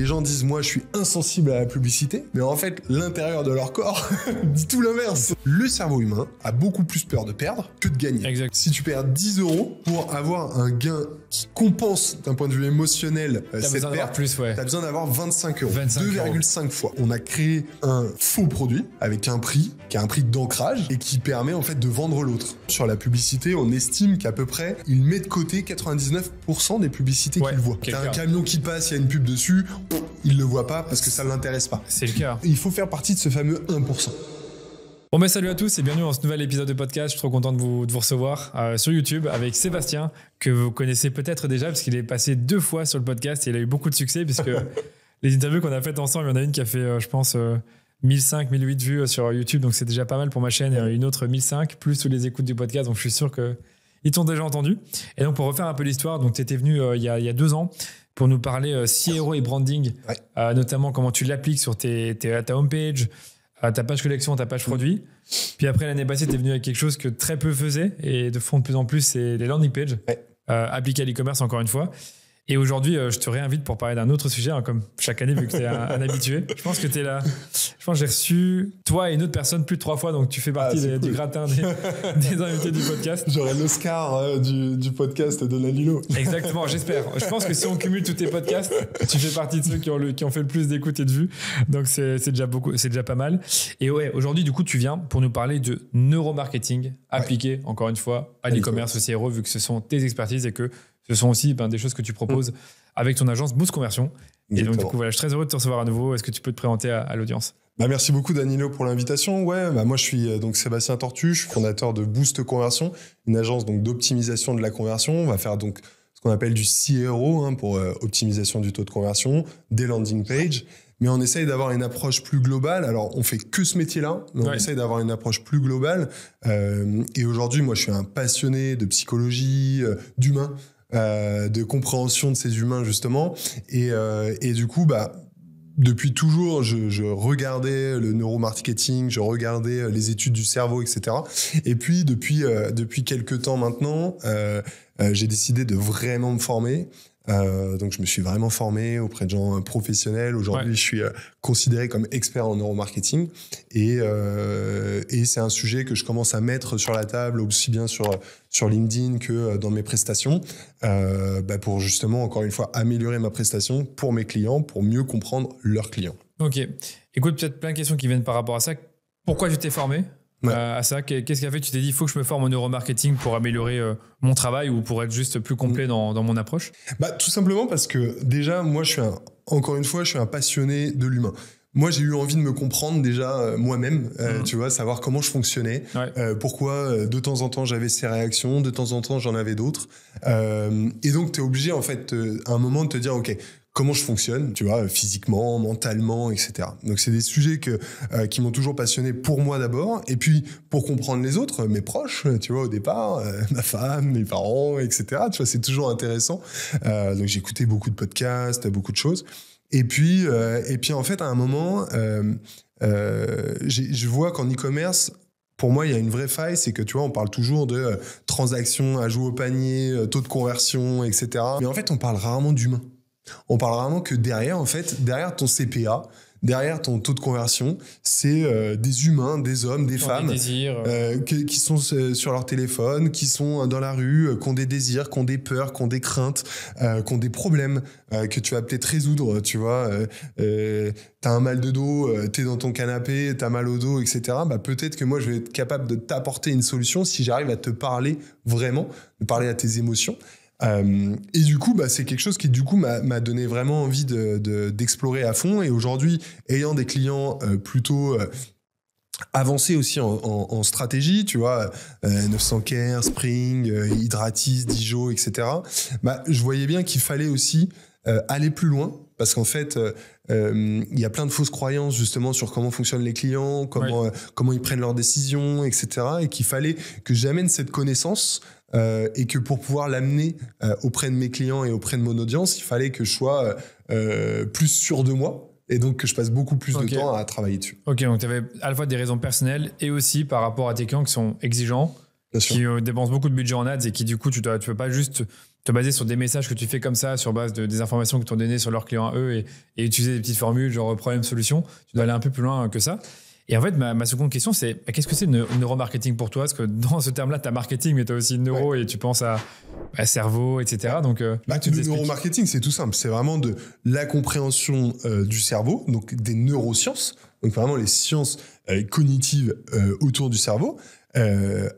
gens disent, moi, je suis insensible à la publicité, mais en fait, l'intérieur de leur corps dit tout l'inverse. Le cerveau humain a beaucoup plus peur de perdre que de gagner. Exact. Si tu perds 10 euros pour avoir un gain qui compense d'un point de vue émotionnel cette perte, t'as besoin d'avoir 25 euros. 2,5 fois. On a créé un faux produit avec un prix qui a un prix d'ancrage et qui permet en fait de vendre l'autre. Sur la publicité, on estime qu'à peu près, il met de côté 99% des publicités qu'il voit. T'as un camion qui passe, il y a une pub dessus, il le voit pas parce que ça l'intéresse pas. C'est le cas. Il faut faire partie de ce fameux 1%. Bon ben salut à tous et bienvenue dans ce nouvel épisode de podcast. Je suis trop content de vous recevoir sur YouTube avec Sébastien, que vous connaissez peut-être déjà parce qu'il est passé 2 fois sur le podcast et il a eu beaucoup de succès puisque les interviews qu'on a faites ensemble, il y en a une qui a fait, je pense, 1005, 1008 vues sur YouTube, donc c'est déjà pas mal pour ma chaîne, et une autre 1005, plus tous les écoutes du podcast, donc je suis sûr qu'ils t'ont déjà entendu. Et donc pour refaire un peu l'histoire, donc tu étais venu il y a 2 ans pour nous parler CRO et branding, notamment comment tu l'appliques sur ta homepage, ta page collection, ta page produit. Puis après, l'année passée, tu es venu avec quelque chose que très peu faisaient et de font de plus en plus, c'est les landing pages, appliquées à l'e-commerce encore une fois. Et aujourd'hui, je te réinvite pour parler d'un autre sujet, hein, comme chaque année, vu que tu es un habitué. Je pense que tu es là. Je pense que j'ai reçu toi et une autre personne plus de 3 fois, donc tu fais partie du gratin des invités du podcast. J'aurai l'Oscar du podcast de Danilo. Exactement, j'espère. Je pense que si on cumule tous tes podcasts, tu fais partie de ceux qui ont fait le plus d'écoutes et de vues. Donc c'est déjà beaucoup, c'est déjà pas mal. Et ouais, aujourd'hui, du coup, tu viens pour nous parler de neuromarketing appliqué, encore une fois, à l'e-commerce, au CRO, vu que ce sont tes expertises et que ce sont aussi des choses que tu proposes avec ton agence Boost Conversion. Exactement. Et donc, du coup, voilà, je suis très heureux de te recevoir à nouveau. Est-ce que tu peux te présenter à l'audience ? Merci beaucoup, Danilo, pour l'invitation. Moi, je suis donc Sébastien Tortu, je suis fondateur de Boost Conversion, une agence donc d'optimisation de la conversion. On va faire donc ce qu'on appelle du CRO pour optimisation du taux de conversion, des landing pages. Mais on essaye d'avoir une approche plus globale. Alors, on fait que ce métier-là, mais on essaye d'avoir une approche plus globale. Et aujourd'hui, moi, je suis un passionné de psychologie, d'humain, de compréhension de ces humains, justement. Et du coup, depuis toujours, je regardais le neuromarketing, je regardais les études du cerveau, etc. Et puis, depuis quelques temps maintenant, j'ai décidé de vraiment me former. Donc, je me suis vraiment formé auprès de gens professionnels. Aujourd'hui, je suis considéré comme expert en neuromarketing. Et c'est un sujet que je commence à mettre sur la table, aussi bien sur LinkedIn que dans mes prestations, pour justement, encore une fois, améliorer ma prestation pour mes clients, pour mieux comprendre leurs clients. Ok. Écoute, peut-être plein de questions qui viennent par rapport à ça. Pourquoi tu t'es formé à ça? Qu'est-ce qui a fait que tu t'es dit, il faut que je me forme au neuromarketing pour améliorer mon travail ou pour être juste plus complet dans mon approche? Tout simplement parce que déjà, moi, je suis un passionné de l'humain. Moi, j'ai eu envie de me comprendre déjà moi-même, tu vois, savoir comment je fonctionnais, pourquoi de temps en temps j'avais ces réactions, de temps en temps j'en avais d'autres. Et donc, tu es obligé, en fait, à un moment de te dire, OK, comment je fonctionne, tu vois, physiquement, mentalement, etc. Donc, c'est des sujets qui m'ont toujours passionné pour moi d'abord, et puis pour comprendre les autres, mes proches, tu vois, au départ, ma femme, mes parents, etc. Tu vois, c'est toujours intéressant. Donc, j'écoutais beaucoup de podcasts, beaucoup de choses. Et puis en fait, à un moment, je vois qu'en e-commerce, pour moi, il y a une vraie faille, c'est que, tu vois, on parle toujours de transactions, ajout au panier, taux de conversion, etc. Mais en fait, on parle rarement d'humain. On parle rarement que derrière ton CPA, derrière ton taux de conversion, c'est des humains, des hommes, des femmes qui sont sur leur téléphone, qui sont dans la rue, qui ont des désirs, qui ont des peurs, qui ont des craintes, qui ont des problèmes que tu vas peut-être résoudre, tu vois. T'as un mal de dos, t'es dans ton canapé, t'as mal au dos, etc. Peut-être que moi, je vais être capable de t'apporter une solution si j'arrive à te parler vraiment, de parler à tes émotions. Et du coup, c'est quelque chose qui, du coup, m'a donné vraiment envie d'explorer à fond. Et aujourd'hui, ayant des clients plutôt avancés aussi en stratégie, tu vois, 900 Care, Spring, Hydratis, Dijo, etc., je voyais bien qu'il fallait aussi aller plus loin. Parce qu'en fait, il y a plein de fausses croyances justement sur comment fonctionnent les clients, comment ils prennent leurs décisions, etc. Et qu'il fallait que j'amène cette connaissance et que pour pouvoir l'amener auprès de mes clients et auprès de mon audience, il fallait que je sois plus sûr de moi et donc que je passe beaucoup plus de temps à travailler dessus. Ok, donc tu avais à la fois des raisons personnelles et aussi par rapport à tes clients qui sont exigeants, qui dépensent beaucoup de budget en ads et qui du coup, tu peux pas juste te baser sur des messages que tu fais comme ça, sur base des informations que t'ont données sur leurs clients à eux et utiliser des petites formules genre problème-solution. Tu dois aller un peu plus loin que ça. Et en fait, ma seconde question, c'est qu'est-ce que c'est le neuromarketing pour toi? Parce que dans ce terme-là, tu as marketing, mais tu as aussi neuro et tu penses à cerveau, etc. Donc, le neuromarketing, c'est tout simple. C'est vraiment de la compréhension du cerveau, donc des neurosciences, donc vraiment les sciences cognitives autour du cerveau,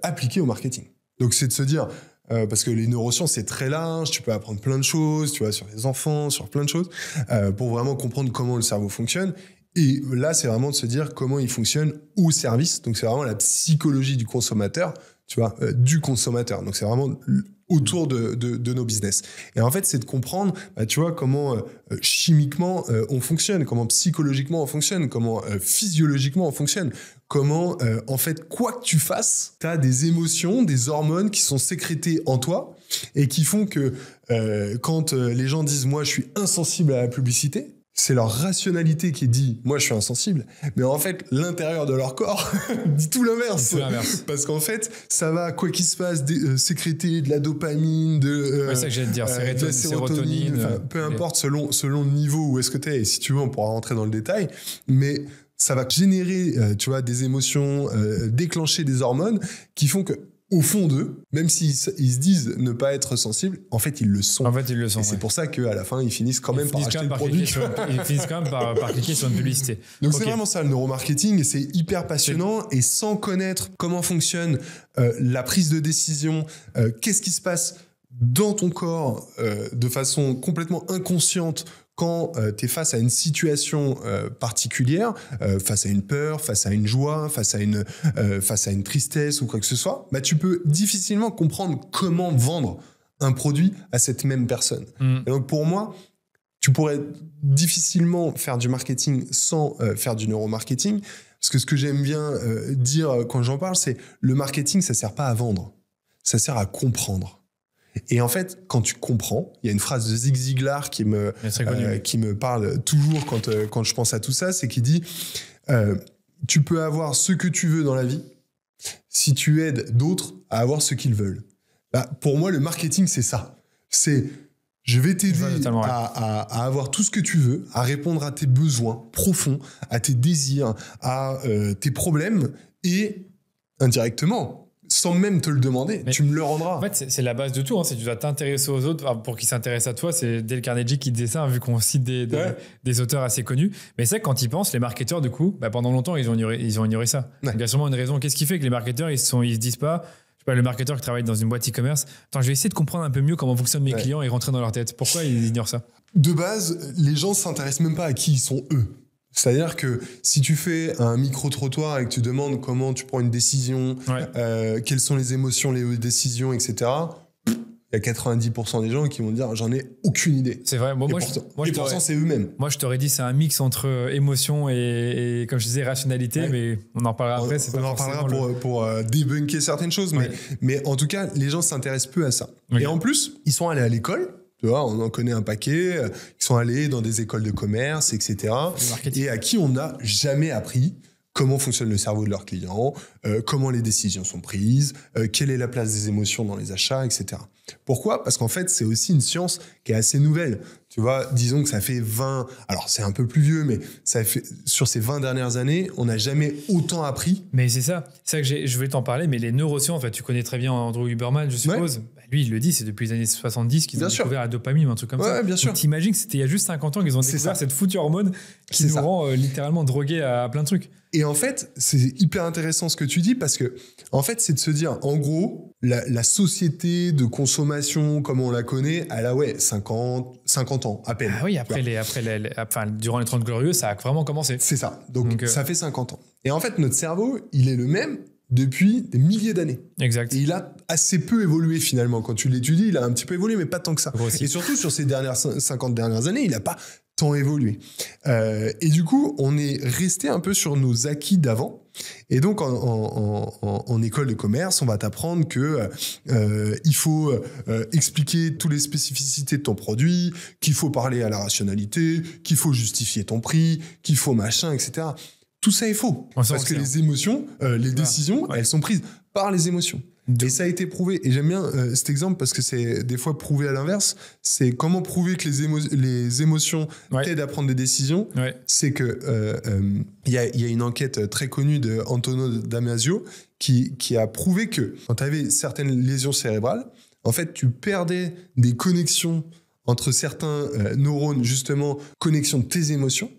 appliquées au marketing. Donc, c'est de se dire, parce que les neurosciences, c'est très large, tu peux apprendre plein de choses, tu vois, sur les enfants, sur plein de choses, pour vraiment comprendre comment le cerveau fonctionne. Et là, c'est vraiment de se dire comment il fonctionne au service. Donc, c'est vraiment la psychologie du consommateur, tu vois, du consommateur. Donc, c'est vraiment autour de nos business. Et en fait, c'est de comprendre, tu vois, comment chimiquement on fonctionne, comment psychologiquement on fonctionne, comment physiologiquement on fonctionne, comment, en fait, quoi que tu fasses, tu as des émotions, des hormones qui sont sécrétées en toi et qui font que quand les gens disent « moi, je suis insensible à la publicité », c'est leur rationalité qui dit « moi, je suis insensible », mais en fait, l'intérieur de leur corps dit tout l'inverse. Parce qu'en fait, ça va, quoi qu'il se passe, sécréter de la dopamine, c'est ça que j'allais te dire, de la sérotonine, peu importe selon le niveau où est-ce que tu es. Et si tu veux, on pourra rentrer dans le détail. Mais ça va générer, tu vois, des émotions, déclencher des hormones qui font que, au fond d'eux, même s'ils se disent ne pas être sensibles, en fait, ils le sont. En fait, ils le sont. Et c'est pour ça qu'à la fin, ils finissent quand même par acheter le produit. Ils finissent quand même par cliquer sur une publicité. Donc, c'est vraiment ça, le neuromarketing. Et c'est hyper passionnant. Et sans connaître comment fonctionne la prise de décision, qu'est-ce qui se passe dans ton corps de façon complètement inconsciente quand tu es face à une situation particulière, face à une peur, face à une joie, face à une tristesse ou quoi que ce soit, bah, tu peux difficilement comprendre comment vendre un produit à cette même personne. Et donc pour moi, tu pourrais difficilement faire du marketing sans faire du neuromarketing, parce que ce que j'aime bien dire quand j'en parle, c'est le marketing, ça sert pas à vendre, ça sert à comprendre. Et en fait, quand tu comprends, il y a une phrase de Zig Ziglar qui me parle toujours quand je pense à tout ça, c'est qu'il dit tu peux avoir ce que tu veux dans la vie si tu aides d'autres à avoir ce qu'ils veulent. Bah, pour moi, le marketing, c'est ça. C'est je vais t'aider à avoir tout ce que tu veux, à répondre à tes besoins profonds, à tes désirs, à tes problèmes et indirectement, sans même te le demander, tu me le rendras. En fait, c'est la base de tout. Hein. C'est tu dois t'intéresser aux autres pour qu'ils s'intéressent à toi. C'est Dale Carnegie qui disait ça, hein, vu qu'on cite des auteurs assez connus. Mais c'est vrai que quand ils pensent, les marketeurs, du coup, pendant longtemps, ils ont ignoré ça. Ouais. Il y a sûrement une raison. Qu'est-ce qui fait que les marketeurs, ils se disent pas, je sais pas, le marketeur qui travaille dans une boîte e-commerce, attends, je vais essayer de comprendre un peu mieux comment fonctionnent mes clients et rentrer dans leur tête. Pourquoi ils ignorent ça? De base, les gens s'intéressent même pas à qui ils sont eux. C'est-à-dire que si tu fais un micro-trottoir et que tu demandes comment tu prends une décision, quelles sont les émotions, les décisions, etc., il y a 90% des gens qui vont dire j'en ai aucune idée. C'est vrai. Moi, pourtant, c'est eux-mêmes. Moi, je t'aurais dit c'est un mix entre émotion et comme je disais, rationalité, mais on en parlera après. On en parlera pour débunker certaines choses, mais en tout cas, les gens s'intéressent peu à ça. Okay. Et en plus, ils sont allés à l'école. Tu vois, on en connaît un paquet, qui sont allés dans des écoles de commerce, etc. Et à qui on n'a jamais appris comment fonctionne le cerveau de leurs clients, comment les décisions sont prises, quelle est la place des émotions dans les achats, etc. Pourquoi ? Parce qu'en fait, c'est aussi une science qui est assez nouvelle. Tu vois, disons que ça fait 20... Alors, c'est un peu plus vieux, mais ça fait, sur ces 20 dernières années, on n'a jamais autant appris. Mais c'est ça que je voulais t'en parler, mais les neurosciences, en fait, tu connais très bien Andrew Huberman, je suppose. Ouais. Lui, il le dit, c'est depuis les années 70 qu'ils ont découvert la dopamine ou un truc comme ça. Bien sûr. T'imagines que c'était il y a juste 50 ans qu'ils ont découvert cette foutue hormone qui nous rend littéralement drogués à plein de trucs. Et en fait, c'est hyper intéressant ce que tu dis parce que, en fait, c'est de se dire, en gros, la société de consommation comme on la connaît, elle a 50 ans à peine. Ah oui, durant les 30 glorieux, ça a vraiment commencé. C'est ça. Donc ça fait 50 ans. Et en fait, notre cerveau, il est le même depuis des milliers d'années. Exact. Et il a assez peu évolué finalement. Quand tu l'étudies, il a un petit peu évolué, mais pas tant que ça. Et surtout, sur ces 50 dernières années, il n'a pas tant évolué. Et du coup, on est resté un peu sur nos acquis d'avant. Et donc, en école de commerce, on va t'apprendre que il faut expliquer toutes les spécificités de ton produit, qu'il faut parler à la rationalité, qu'il faut justifier ton prix, qu'il faut machin, etc. Tout ça est faux. Parce que les émotions, les décisions, elles sont prises par les émotions. Et ça a été prouvé. Et j'aime bien cet exemple parce que c'est des fois prouvé à l'inverse. C'est comment prouver que les émotions t'aident à prendre des décisions. Ouais. C'est que y a une enquête très connue de Antonio Damasio qui a prouvé que quand tu avais certaines lésions cérébrales, en fait, tu perdais des connexions entre certains neurones, justement, connexion de tes émotions,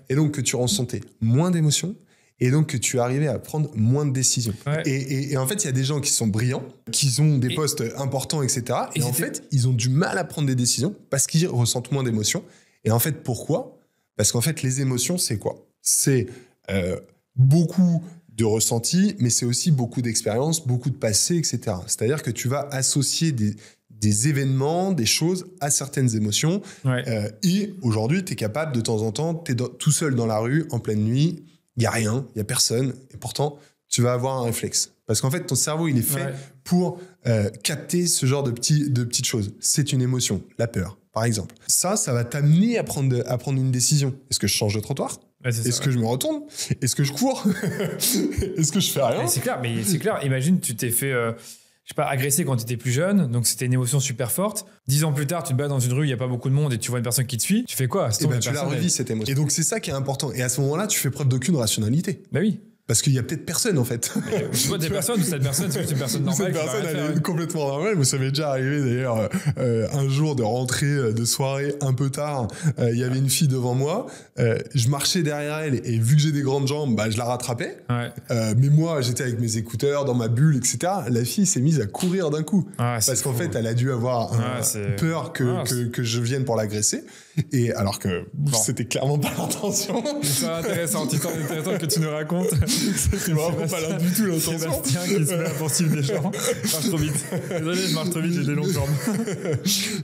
et donc que tu ressentais moins d'émotions, et donc que tu arrivais à prendre moins de décisions. Ouais. Et en fait, il y a des gens qui sont brillants, qui ont des postes importants, etc. Et en fait, ils ont du mal à prendre des décisions parce qu'ils ressentent moins d'émotions. Et en fait, pourquoi ? Parce qu'en fait, les émotions, c'est quoi ? C'est beaucoup de ressenti, mais c'est aussi beaucoup d'expérience, beaucoup de passé, etc. C'est-à-dire que tu vas associer des événements, des choses à certaines émotions. Ouais. Et aujourd'hui, tu es capable, de temps en temps, tu es tout seul dans la rue, en pleine nuit, il n'y a rien, il n'y a personne, et pourtant, tu vas avoir un réflexe. Parce qu'en fait, ton cerveau, il est fait pour capter ce genre de petites choses. C'est une émotion, la peur, par exemple. Ça va t'amener à prendre une décision. Est-ce que je change de trottoir ? Est-ce que je me retourne ? Est-ce que je cours ? Est-ce que je fais rien ? C'est clair. Imagine, tu t'es fait... je sais pas, agressé quand tu étais plus jeune, donc c'était une émotion super forte. 10 ans plus tard, tu te bats dans une rue, il n'y a pas beaucoup de monde et tu vois une personne qui te suit, tu fais quoi ? Tu la revis, cette émotion. Et donc c'est ça qui est important. Et à ce moment-là, tu fais preuve d'aucune rationalité. Bah oui. Parce qu'il y a peut-être personne, en fait. Tu vois des personnes, ou cette personne, c'est une personne normale. Cette personne, elle est complètement normale. Ça m'est déjà arrivé, d'ailleurs, un jour de rentrer de soirée un peu tard. Il y avait une fille devant moi. Je marchais derrière elle et vu que j'ai des grandes jambes, je la rattrapais. Ouais. Mais moi, j'étais avec mes écouteurs, dans ma bulle, etc. La fille s'est mise à courir d'un coup. Parce qu'en fait, elle a dû avoir peur que je vienne pour l'agresser. Et alors que c'était clairement pas l'intention. C'est intéressant, histoire intéressante que tu nous racontes. C'était vraiment pas là du tout l'intention. Sébastien qui se met à poursuivre des gens. Marche trop vite. Désolé, je marche trop vite, j'ai des longues jambes.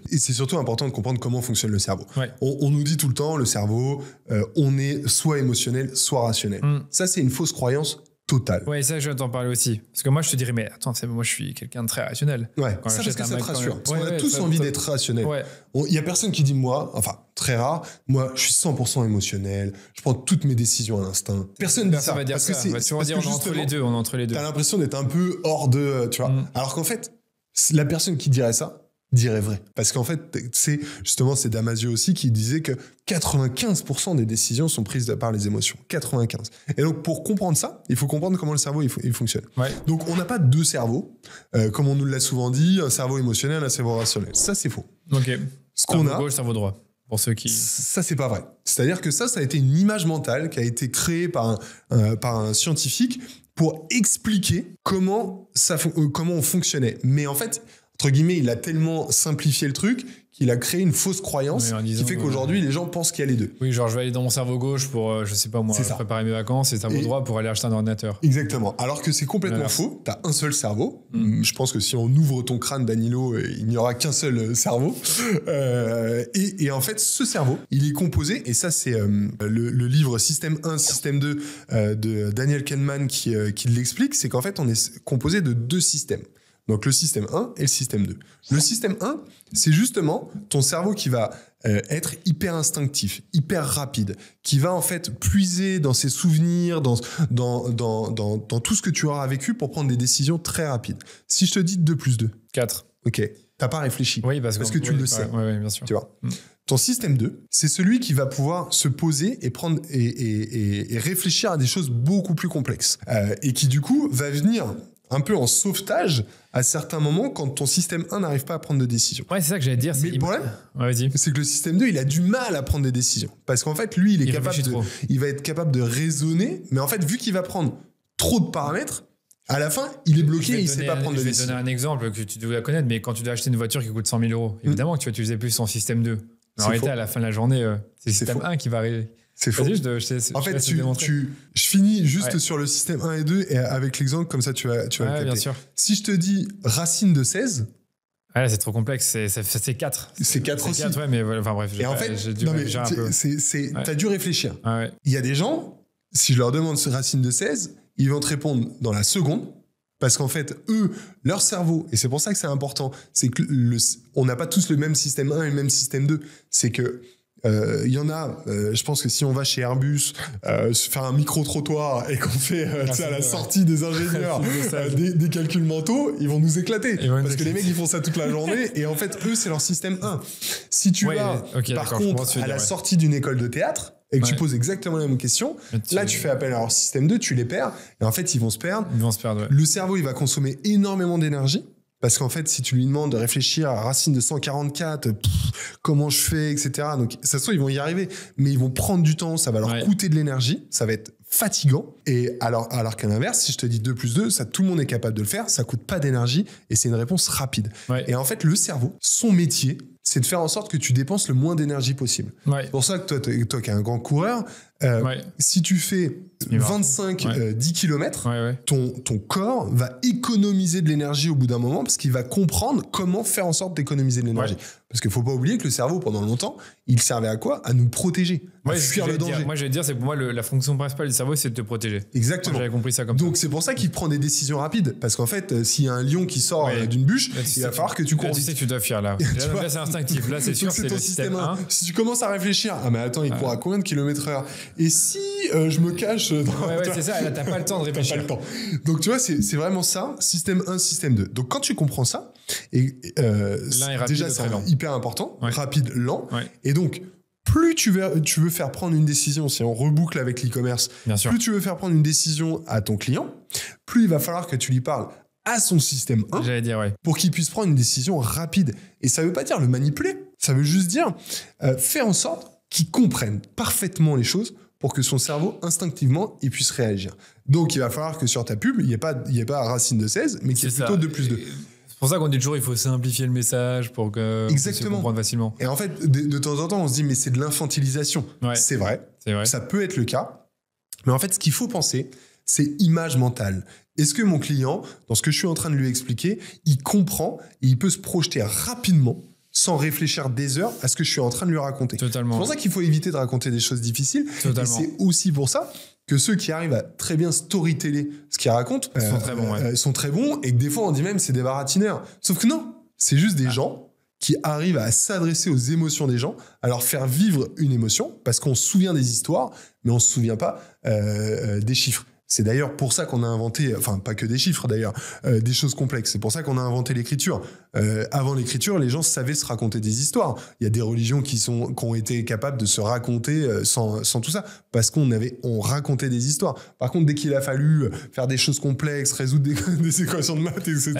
Et c'est surtout important de comprendre comment fonctionne le cerveau. Ouais. On nous dit tout le temps, le cerveau, on est soit émotionnel, soit rationnel. Ça, c'est une fausse croyance totale. Ouais, ça, je vais t'en parler aussi. Parce que moi, je te dirais, mais attends, moi, je suis quelqu'un de très rationnel. Ouais, ça, parce que ça te rassure. Parce qu'on a tous envie d'être rationnel. Il y a personne qui dit moi, enfin, très rare, moi, je suis 100% émotionnel, je prends toutes mes décisions à l'instinct. Personne ne dit ça. Va dire ça. Tu vas dire, on est entre les deux. T'as l'impression d'être un peu hors de, tu vois. Alors qu'en fait, la personne qui dirait ça, dirait vrai. Parce qu'en fait, c'est Damasio aussi qui disait que 95% des décisions sont prises par les émotions. 95. Et donc, pour comprendre ça, il faut comprendre comment le cerveau il fonctionne. Ouais. Donc, on n'a pas deux cerveaux, comme on nous l'a souvent dit, un cerveau émotionnel, un cerveau rationnel. Ça, c'est faux. Ok. Cerveau gauche, cerveau droit. Pour ceux qui... Ça, c'est pas vrai. C'est-à-dire que ça a été une image mentale qui a été créée par un scientifique pour expliquer comment on fonctionnait. Mais en fait, entre guillemets, il a tellement simplifié le truc qu'il a créé une fausse croyance qui fait qu'aujourd'hui, les gens pensent qu'il y a les deux. Oui, genre je vais aller dans mon cerveau gauche pour, je sais pas moi, préparer mes vacances et cerveau droit pour aller acheter un ordinateur. Exactement. Alors que c'est complètement faux. T'as un seul cerveau. Je pense que si on ouvre ton crâne, Danilo, il n'y aura qu'un seul cerveau. Et en fait, ce cerveau, il est composé, et ça c'est le livre Système 1, Système 2 de Daniel Kahneman qui l'explique, c'est qu'en fait, on est composé de deux systèmes. Donc le système 1 et le système 2. Le système 1, c'est justement ton cerveau qui va être hyper instinctif, hyper rapide, qui va en fait puiser dans ses souvenirs, dans tout ce que tu auras vécu pour prendre des décisions très rapides. Si je te dis 2 plus 2. 4. Ok. T'as pas réfléchi. Oui, parce que tu le sais. Oui, bien sûr. Tu vois. Ton système 2, c'est celui qui va pouvoir se poser et prendre et réfléchir à des choses beaucoup plus complexes. Et qui du coup va venir un peu en sauvetage à certains moments quand ton système 1 n'arrive pas à prendre de décision. Ouais, c'est ça que j'allais te dire. Mais le problème, c'est que le système 2, il a du mal à prendre des décisions. Parce qu'en fait, lui, il va être capable de raisonner, mais en fait, vu qu'il va prendre trop de paramètres, à la fin, il est bloqué et il ne sait pas prendre de décision. Je vais te donner un exemple que tu dois connaître, mais quand tu dois acheter une voiture qui coûte 100 000 euros, évidemment que tu vas utiliser plus son système 2. Mais en réalité, à la fin de la journée, c'est le système 1 qui va arriver. C'est faux. En fait, je finis juste sur le système 1 et 2 et avec l'exemple, comme ça tu vas le capter. Bien sûr. Si je te dis racine de 16... Ouais, c'est trop complexe, c'est 4. C'est 4 aussi. 4, ouais, mais enfin bref. Et en fait, t'as dû réfléchir. Il y a des gens, si je leur demande ce racine de 16, ils vont te répondre dans la seconde, parce qu'en fait, eux, leur cerveau, et c'est pour ça que c'est important, c'est que on n'a pas tous le même système 1 et le même système 2, c'est que Il y en a, je pense que si on va chez Airbus se faire un micro-trottoir et qu'on fait à la sortie des ingénieurs des calculs mentaux, ils vont nous éclater. Parce que les mecs, ils font ça toute la journée et en fait, eux, c'est leur système 1. Si tu vas, par contre, à la sortie d'une école de théâtre et que tu poses exactement la même question, là, tu fais appel à leur système 2, tu les perds et en fait, ils vont se perdre. Le cerveau, il va consommer énormément d'énergie. Parce qu'en fait, si tu lui demandes de réfléchir à racine de 144, comment je fais, etc. Donc, ça se trouve, ils vont y arriver. Mais ils vont prendre du temps, ça va leur coûter de l'énergie, ça va être fatigant. Et alors qu'à l'inverse, si je te dis 2 plus 2, ça, tout le monde est capable de le faire, ça coûte pas d'énergie et c'est une réponse rapide. Et en fait, le cerveau, son métier, c'est de faire en sorte que tu dépenses le moins d'énergie possible. C'est pour ça que toi qui es un grand coureur, si tu fais 10 km, ton corps va économiser de l'énergie au bout d'un moment parce qu'il va comprendre comment faire en sorte d'économiser de l'énergie. Parce qu'il ne faut pas oublier que le cerveau, pendant longtemps, il servait à quoi? À nous protéger, à fuir le danger. Moi, je vais te dire, c'est pour moi, la fonction principale du cerveau, c'est de te protéger. Exactement. J'avais compris ça comme ça. Donc, c'est pour ça qu'il prend des décisions rapides. Parce qu'en fait, s'il y a un lion qui sort d'une bûche, il va falloir que tu cours vite. Tu sais que tu dois fuir, là. Là, c'est instinctif. Là, c'est sûr, c'est ton système 1. Si tu commences à réfléchir, ah mais attends, il court à combien de kilomètres heure? Et si je me cache dans... c'est ça, là, t'as pas le temps de réfléchir. T'as pas le temps. Donc, tu vois, c'est vraiment ça, système 1, système 2. Donc, quand tu comprends ça, et déjà, c'est hyper important, rapide, lent. Et donc, plus tu veux faire prendre une décision, si on reboucle avec l'e-commerce, plus tu veux faire prendre une décision à ton client, plus il va falloir que tu lui parles à son système 1 pour qu'il puisse prendre une décision rapide. Et ça veut pas dire le manipuler, ça veut juste dire faire en sorte qu'il comprenne parfaitement les choses pour que son cerveau, instinctivement, il puisse réagir. Donc, il va falloir que sur ta pub, il n'y ait pas racine de 16, mais qu'il y ait plutôt 2 plus 2. C'est pour ça qu'on dit toujours il faut simplifier le message pour que on puisse comprendre facilement. Et en fait, de temps en temps, on se dit mais c'est de l'infantilisation. C'est vrai, ça peut être le cas. Mais en fait, ce qu'il faut penser, c'est image mentale. Est-ce que mon client, dans ce que je suis en train de lui expliquer, il comprend et il peut se projeter rapidement sans réfléchir des heures à ce que je suis en train de lui raconter. Totalement. C'est pour ça qu'il faut éviter de raconter des choses difficiles. Et c'est aussi pour ça que ceux qui arrivent à très bien storyteller ce qu'ils racontent sont très bons et que des fois on dit même c'est des baratineurs. Sauf que non, c'est juste des gens qui arrivent à s'adresser aux émotions des gens, à leur faire vivre une émotion parce qu'on se souvient des histoires, mais on se souvient pas des chiffres. C'est d'ailleurs pour ça qu'on a inventé, enfin pas que des chiffres d'ailleurs, des choses complexes. C'est pour ça qu'on a inventé l'écriture. Avant l'écriture, les gens savaient se raconter des histoires. Il y a des religions qui ont été capables de se raconter sans tout ça, parce qu'on racontait des histoires. Par contre, dès qu'il a fallu faire des choses complexes, résoudre des équations de maths, etc.,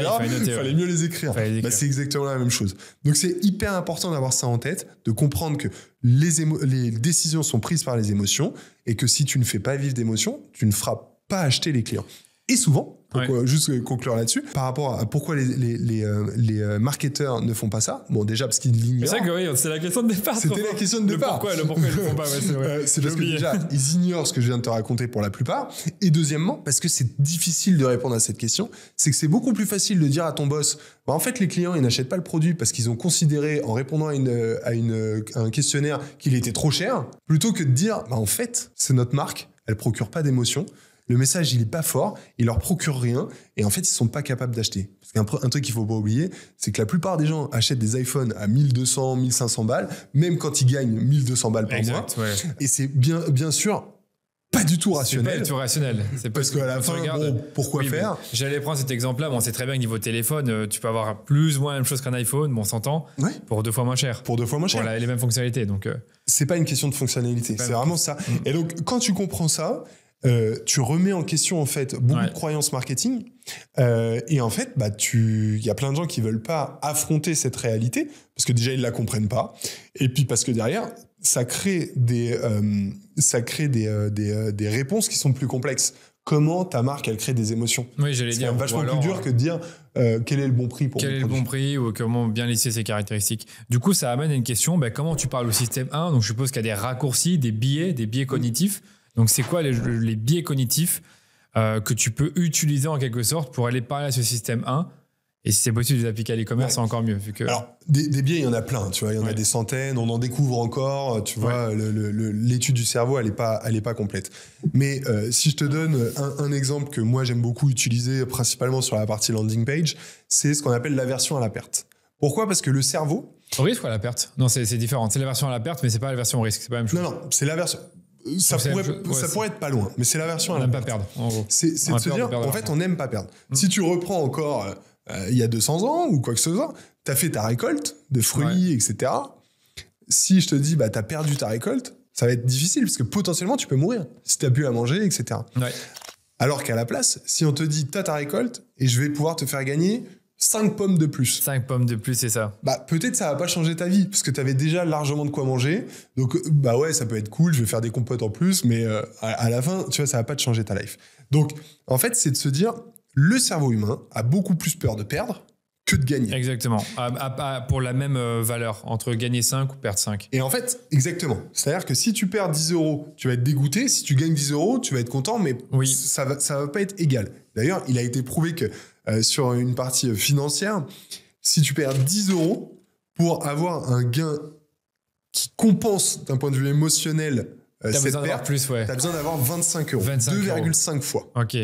il fallait mieux les écrire. C'est exactement la même chose. Donc c'est hyper important d'avoir ça en tête, de comprendre que les décisions sont prises par les émotions et que si tu ne fais pas vivre d'émotions, tu ne feras pas acheter les clients. Et souvent, juste conclure là-dessus, par rapport à pourquoi les marketeurs ne font pas ça, bon déjà parce qu'ils l'ignorent. C'est vrai que c'est la question de départ. C'était la question de départ. Le pourquoi ils ne le font pas, c'est vrai. C'est parce que déjà, ils ignorent ce que je viens de te raconter pour la plupart. Et deuxièmement, parce que c'est difficile de répondre à cette question, c'est que c'est beaucoup plus facile de dire à ton boss, en fait, les clients, ils n'achètent pas le produit parce qu'ils ont considéré, en répondant à un questionnaire, qu'il était trop cher, plutôt que de dire, en fait, c'est notre marque, elle procure pas d'émotion. Le message, il est pas fort, il leur procure rien, et en fait, ils sont pas capables d'acheter. Parce qu'un truc qu'il faut pas oublier, c'est que la plupart des gens achètent des iPhones à 1200, 1500 balles, même quand ils gagnent 1200 balles par mois. Et c'est bien sûr pas du tout rationnel. C'est pas du tout rationnel. Parce qu'à la fin, pourquoi faire? J'allais prendre cet exemple-là. Bon, c'est très bien que niveau téléphone, tu peux avoir plus ou moins la même chose qu'un iPhone, on s'entend, pour 2 fois moins cher. Pour 2 fois moins cher. Pour les mêmes fonctionnalités. Donc, c'est pas une question de fonctionnalité, c'est vraiment ça. Et donc, quand tu comprends ça, tu remets en question en fait beaucoup de croyances marketing et en fait il y a plein de gens qui veulent pas affronter cette réalité parce que déjà ils la comprennent pas et puis parce que derrière ça crée des réponses qui sont plus complexes. Comment ta marque elle crée des émotions? J'allais dire vachement plus dur que de dire quel est le bon prix pour quel est le bon prix ou comment bien lister ses caractéristiques. Du coup ça amène à une question, comment tu parles au système 1? Donc je suppose qu'il y a des raccourcis, des biais cognitifs. Donc, c'est quoi les biais cognitifs que tu peux utiliser en quelque sorte pour aller parler à ce système 1? Et si c'est possible de les appliquer à l'e-commerce, c'est encore mieux. Vu que... Alors, des biais, il y en a plein, tu vois. Il y en a des centaines, on en découvre encore, tu vois. L'étude du cerveau, elle est pas complète. Mais si je te donne un exemple que moi, j'aime beaucoup utiliser, principalement sur la partie landing page, c'est ce qu'on appelle l'aversion à la perte. Pourquoi ? Parce que le cerveau... Au risque ou à la perte ? Non, c'est différent. C'est la version à la perte, mais c'est pas la version au risque. C'est pas la même chose. Non, c'est la version... Ça pourrait être pas loin, mais c'est la version à la perte. On perte. n'aime pas perdre, en gros. C'est de se dire, en fait, on n'aime pas perdre. Si tu reprends encore il y a 200 ans ou quoi que ce soit, tu as fait ta récolte de fruits, etc. Si je te dis, tu as perdu ta récolte, ça va être difficile parce que potentiellement, tu peux mourir si tu n'as plus à manger, etc. Ouais. Alors qu'à la place, si on te dit, tu as ta récolte et je vais pouvoir te faire gagner 5 pommes de plus. 5 pommes de plus, c'est ça. Peut-être ça va pas changer ta vie parce que tu avais déjà largement de quoi manger. Donc, ouais, ça peut être cool, je vais faire des compotes en plus, mais à la fin, tu vois, ça va pas te changer ta life. Donc, en fait, c'est de se dire, le cerveau humain a beaucoup plus peur de perdre que de gagner. Exactement. Pour la même valeur, entre gagner 5 ou perdre 5. Et en fait, exactement. C'est-à-dire que si tu perds 10 €, tu vas être dégoûté. Si tu gagnes 10 €, tu vas être content, mais ça va pas être égal. D'ailleurs, il a été prouvé que sur une partie financière, si tu perds 10 € pour avoir un gain qui compense d'un point de vue émotionnel cette perte, t'as besoin d'avoir 25 €. 2,5 fois. Ok.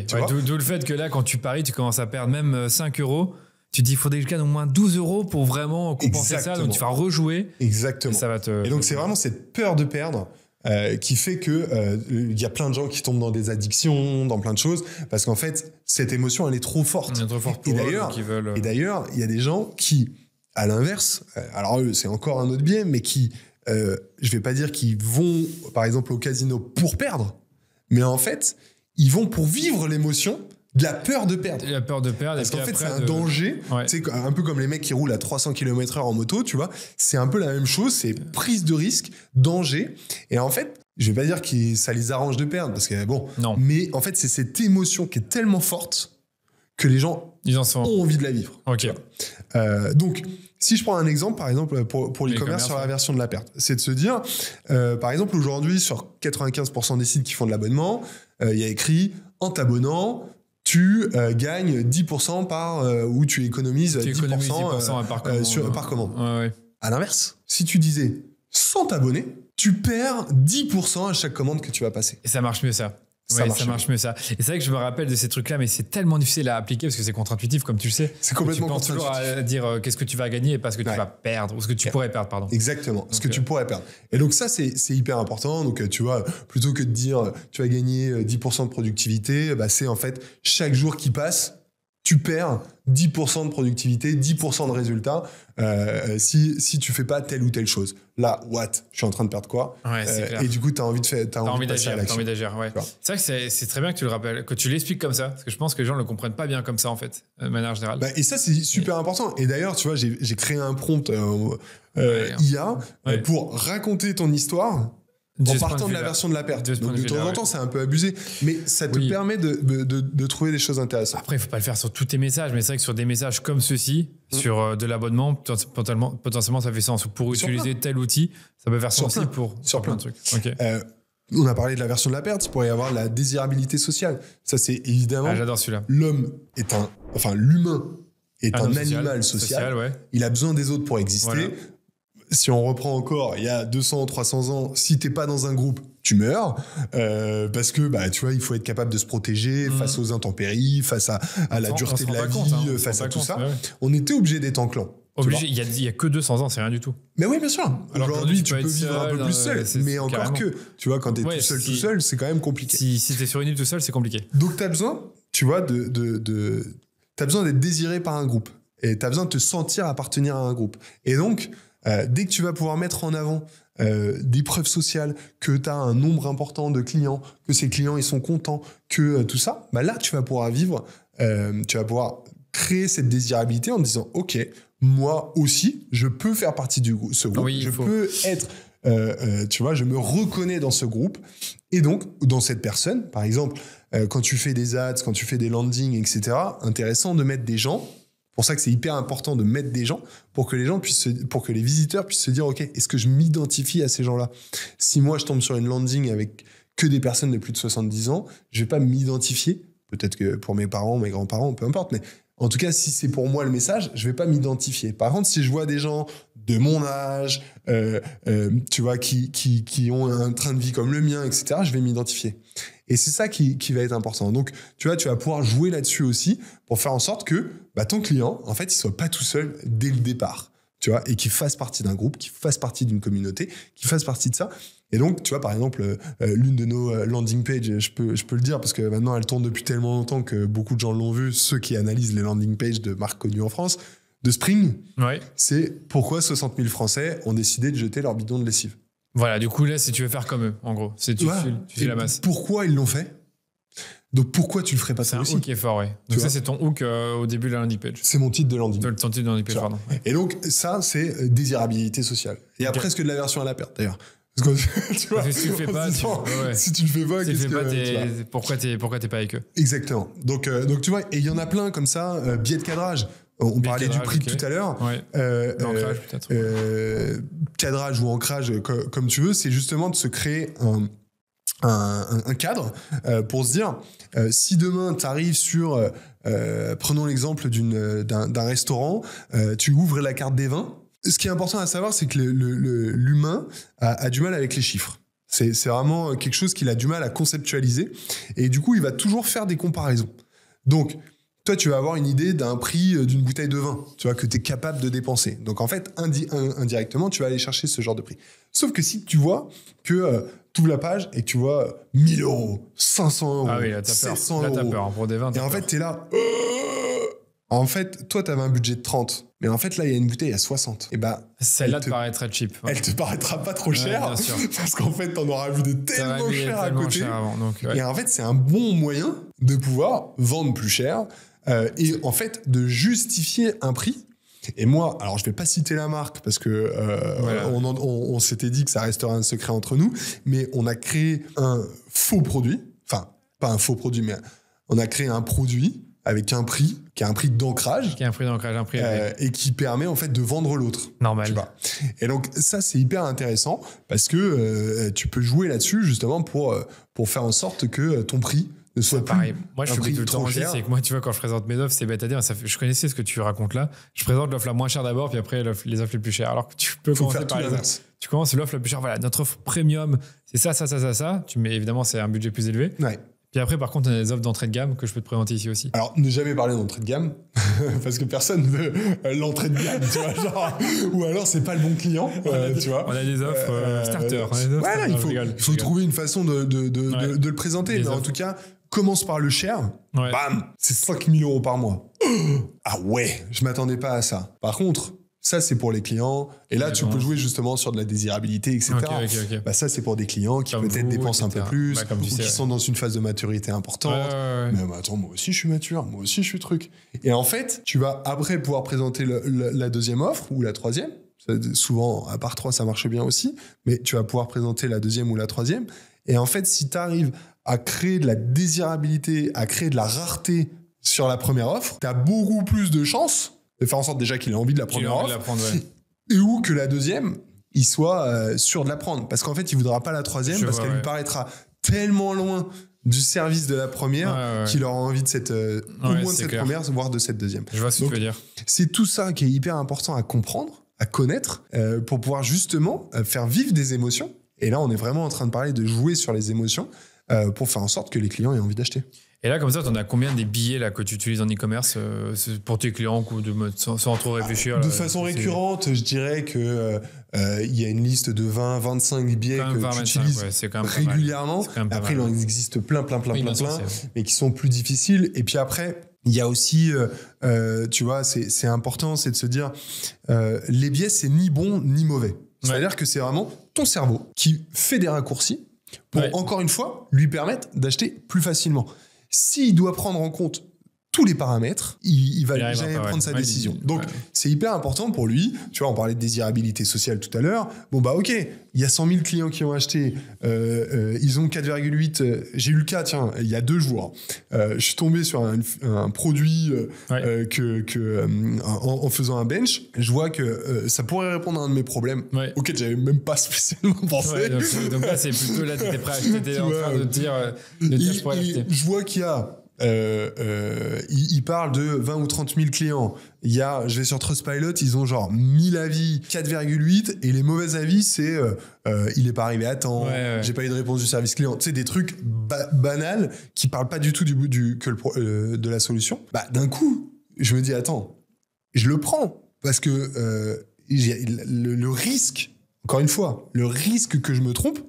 D'où le fait que là, quand tu paries, tu commences à perdre même 5 €. Tu te dis, il faudrait que je gagne au moins 12 € pour vraiment compenser ça. Donc, tu vas rejouer. Exactement. Et ça va te... Et donc, c'est vraiment cette peur de perdre qui fait que y a plein de gens qui tombent dans des addictions, dans plein de choses, parce qu'en fait, cette émotion, elle est trop forte. Elle est trop forte pour eux, et d'ailleurs, il y a des gens qui, à l'inverse, alors eux, c'est encore un autre biais, mais qui, je vais pas dire qu'ils vont, par exemple, au casino pour perdre, mais en fait, ils vont pour vivre l'émotion de la peur de perdre. La peur de perdre. Parce qu'en fait, c'est un danger. Ouais. Tu sais, un peu comme les mecs qui roulent à 300 km/h en moto, tu vois. C'est un peu la même chose. C'est prise de risque, danger. Et en fait, je vais pas dire que ça les arrange de perdre, parce que bon. Non. Mais en fait, c'est cette émotion qui est tellement forte que les gens ont envie de la vivre. Ok. Donc, si je prends un exemple, par exemple, pour l'e-commerce sur la version de la perte, c'est de se dire, par exemple, aujourd'hui, sur 95% des sites qui font de l'abonnement, il y a écrit, en t'abonnant, tu gagnes 10% ou tu économises 10% par commande. Ouais. À l'inverse, si tu disais sans t'abonner, tu perds 10% à chaque commande que tu vas passer. Et ça marche mieux, ça. Ça marche mieux ça. Et c'est vrai que je me rappelle de ces trucs-là, mais c'est tellement difficile à appliquer parce que c'est contre-intuitif, comme tu le sais. C'est complètement contre-intuitif. Tu penses toujours à dire qu'est-ce que tu vas gagner et pas ce que tu vas perdre, ou ce que tu pourrais perdre, pardon. Exactement, ce que tu pourrais perdre. Et donc ça, c'est hyper important. Donc tu vois, plutôt que de dire tu vas gagner 10% de productivité, c'est en fait chaque jour qui passe, tu perds 10% de productivité, 10% de résultats si tu fais pas telle ou telle chose. Là, je suis en train de perdre quoi ? Clair. Et du coup, tu as envie de passer à l'action. T'as envie d'agir, ouais. C'est vrai que c'est très bien que tu le rappelles, que tu l'expliques comme ça, parce que je pense que les gens ne le comprennent pas bien comme ça, en fait, de manière générale. Et ça, c'est super important. Et d'ailleurs, tu vois, j'ai créé un prompt IA pour raconter ton histoire en partant de la version de la perte. Donc, de temps en temps, c'est un peu abusé, mais ça te permet de trouver des choses intéressantes. Après, il ne faut pas le faire sur tous tes messages, mais c'est vrai que sur des messages comme ceux-ci, sur de l'abonnement, potentiellement, ça fait sens. Pour utiliser tel outil, ça peut faire sens aussi sur plein de trucs. Okay. On a parlé de la version de la perte, il pourrait y avoir la désirabilité sociale. Ça, c'est évidemment... j'adore celui-là. L'humain est un animal social. Il a besoin des autres pour exister. Voilà. Si on reprend encore, il y a 200, 300 ans, si t'es pas dans un groupe, tu meurs. Parce que, tu vois, il faut être capable de se protéger face aux intempéries, face à la dureté de la vie, face à tout ça. Ouais. On était obligé d'être en clan. Obligé, il y a que 200 ans, c'est rien du tout. Mais oui, bien sûr. Aujourd'hui, tu peux vivre un peu plus seul. Mais encore que, tu vois, quand t'es tout seul, c'est quand même compliqué. Si t'es sur une île tout seul, c'est compliqué. Donc, t'as besoin, tu vois, t'as besoin d'être désiré par un groupe. Et t'as besoin de te sentir appartenir à un groupe. Et donc, dès que tu vas pouvoir mettre en avant des preuves sociales, que tu as un nombre important de clients, que ces clients ils sont contents, que tout ça, là tu vas pouvoir vivre, tu vas pouvoir créer cette désirabilité en disant ok, moi aussi je peux faire partie de ce groupe, peux être, tu vois, je me reconnais dans ce groupe et donc dans cette personne, par exemple, quand tu fais des ads, quand tu fais des landings, etc., intéressant de mettre des gens. C'est pour ça que c'est hyper important de mettre des gens pour que les visiteurs puissent se dire ok, est-ce que je m'identifie à ces gens-là ? Si moi je tombe sur une landing avec que des personnes de plus de 70 ans, je vais pas m'identifier. Peut-être que pour mes parents, mes grands-parents, peu importe, mais en tout cas, si c'est pour moi le message, je vais pas m'identifier. Par contre, si je vois des gens de mon âge, tu vois, qui ont un train de vie comme le mien, etc., je vais m'identifier. Et c'est ça qui va être important. Donc, tu vois, tu vas pouvoir jouer là-dessus aussi pour faire en sorte que ton client, en fait, il soit pas tout seul dès le départ. Tu vois, et qu'il fasse partie d'un groupe, qu'il fasse partie d'une communauté, qu'il fasse partie de ça. Et donc, tu vois, par exemple, l'une de nos landing pages, je peux le dire parce que maintenant, elle tourne depuis tellement longtemps que beaucoup de gens l'ont vu, ceux qui analysent les landing pages de marques connues en France, de Spring, c'est pourquoi 60 000 Français ont décidé de jeter leur bidon de lessive. Voilà, du coup, là, si tu veux faire comme eux, en gros, c'est tu fais la masse. Pourquoi ils l'ont fait ? Donc, pourquoi tu le ferais pas ça aussi ? C'est un hook qui est fort, oui. Donc, ça, c'est ton hook au début de la landing page. C'est mon titre de landing page. Ton titre de landing page, pardon. Et donc, ça, c'est désirabilité sociale. Il y a presque de l'aversion à la perte, d'ailleurs. Parce que, tu vois, si tu le fais pas, si tu le fais pas, pourquoi t'es pas avec eux ? Exactement. Donc, tu vois, et il y en a plein comme ça, biais de cadrage. On parlait du prix tout à l'heure. Ouais. L'ancrage, peut-être. Cadrage ou ancrage, comme tu veux, c'est justement de se créer un cadre pour se dire, si demain tu arrives sur, prenons l'exemple d'un restaurant, tu ouvres la carte des vins. Ce qui est important à savoir, c'est que l'humain a du mal avec les chiffres. C'est vraiment quelque chose qu'il a du mal à conceptualiser. Et du coup, il va toujours faire des comparaisons. Donc, toi, tu vas avoir une idée d'un prix d'une bouteille de vin, tu vois, que tu es capable de dépenser. Donc, en fait, indirectement, tu vas aller chercher ce genre de prix. Sauf que si tu vois que tu ouvres la page et que tu vois 1 000 euros, 500 euros, 700 euros. Là, t'as peur. Pour des vins, et en fait, tu es là... En fait, toi, tu avais un budget de 30. Mais en fait, là, il y a une bouteille à 60. Et bah, celle-là te paraîtra cheap. Elle te paraîtra pas trop chère. Bien sûr. Parce qu'en fait, t'en auras vu des tellement chers à côté. Donc, Et en fait, c'est un bon moyen de pouvoir vendre plus cher et en fait, de justifier un prix. Et moi, alors je vais pas citer la marque parce que on s'était dit que ça resterait un secret entre nous, mais on a créé un faux produit. Enfin, pas un faux produit, mais on a créé un produit avec un prix, qui a un prix d'ancrage. Qui a un prix d'ancrage, un prix et qui permet en fait de vendre l'autre. Normal. Tu vois. Et donc ça, c'est hyper intéressant parce que tu peux jouer là-dessus justement pour faire en sorte que ton prix ne soit plus pareil. Moi, je suis tout le temps trop aussi, cher. c'est que moi, tu vois, quand je présente mes offres, c'est bête à dire. Je connaissais ce que tu racontes là. Je présente l'offre la moins chère d'abord, puis après les offres les plus chères. Alors que tu peux commencer par tu commences l'offre la plus chère. Voilà, notre offre premium, c'est ça. Tu mets évidemment, c'est un budget plus élevé. Ouais. Puis après, par contre, on a des offres d'entrée de gamme que je peux te présenter ici aussi. Alors, ne jamais parler d'entrée de gamme, parce que personne ne veut l'entrée de gamme, tu vois, genre, ou alors c'est pas le bon client, tu vois. On a des offres starter. Voilà, il faut trouver une façon de le présenter, mais en tout cas, commence par le cher, bam, c'est 5 000 euros par mois. Ah ouais, je m'attendais pas à ça. Par contre, ça, c'est pour les clients. Et là, tu peux jouer justement sur de la désirabilité, etc. Okay. Bah, ça, c'est pour des clients qui comme peut-être dépensent un peu plus, ou qui sont dans une phase de maturité importante. Mais attends, moi aussi, je suis mature. Moi aussi, je suis truc. Et en fait, tu vas après pouvoir présenter la deuxième offre ou la troisième. Souvent, à part 3, ça marche bien aussi. Mais tu vas pouvoir présenter la deuxième ou la troisième. Et en fait, si tu arrives à créer de la désirabilité, à créer de la rareté sur la première offre, tu as beaucoup plus de chances de faire en sorte déjà qu'il ait envie de la première offre, et ou que la deuxième, il soit sûr de la prendre. Parce qu'en fait, il ne voudra pas la troisième parce qu'elle lui paraîtra tellement loin du service de la première qu'il aura envie de cette, au moins de cette première, voire de cette deuxième. Je vois ce que tu veux dire. C'est tout ça qui est hyper important à comprendre, à connaître, pour pouvoir justement faire vivre des émotions. Et là, on est vraiment en train de parler de jouer sur les émotions pour faire en sorte que les clients aient envie d'acheter. Et là, comme ça, tu en as combien des billets là, que tu utilises en e-commerce pour tes clients sans trop réfléchir? De façon récurrente, je dirais qu'il y a une liste de 20-25 billets que tu utilises régulièrement. Après, il en existe plein, mais qui sont plus difficiles. Et puis après, il y a aussi, tu vois, c'est important, c'est de se dire, les biais, c'est ni bon ni mauvais. C'est-à-dire que c'est vraiment ton cerveau qui fait des raccourcis pour, encore une fois, lui permettre d'acheter plus facilement. S'il doit prendre en compte tous les paramètres, il va jamais prendre sa décision. Donc, c'est hyper important pour lui. Tu vois, on parlait de désirabilité sociale tout à l'heure. Bon, bah, OK, il y a 100 000 clients qui ont acheté. Ils ont 4,8. J'ai eu le cas, tiens, il y a 2 jours. Je suis tombé sur un produit en faisant un bench. Je vois que ça pourrait répondre à un de mes problèmes auquel j'avais même pas spécialement pensé. Donc là, c'est plutôt là, t'étais prêt à acheter. T'étais en train de dire je pourrais l'acheter. Je vois qu'il y a il parle de 20 ou 30 000 clients. Je vais sur Trustpilot, ils ont genre 1000 avis, 4,8, et les mauvais avis, c'est il est pas arrivé à temps, j'ai pas eu de réponse du service client. Tu sais, des trucs banals qui parlent pas du tout de la solution. Bah, d'un coup, je me dis, attends, je le prends parce que le risque, encore une fois, le risque que je me trompe,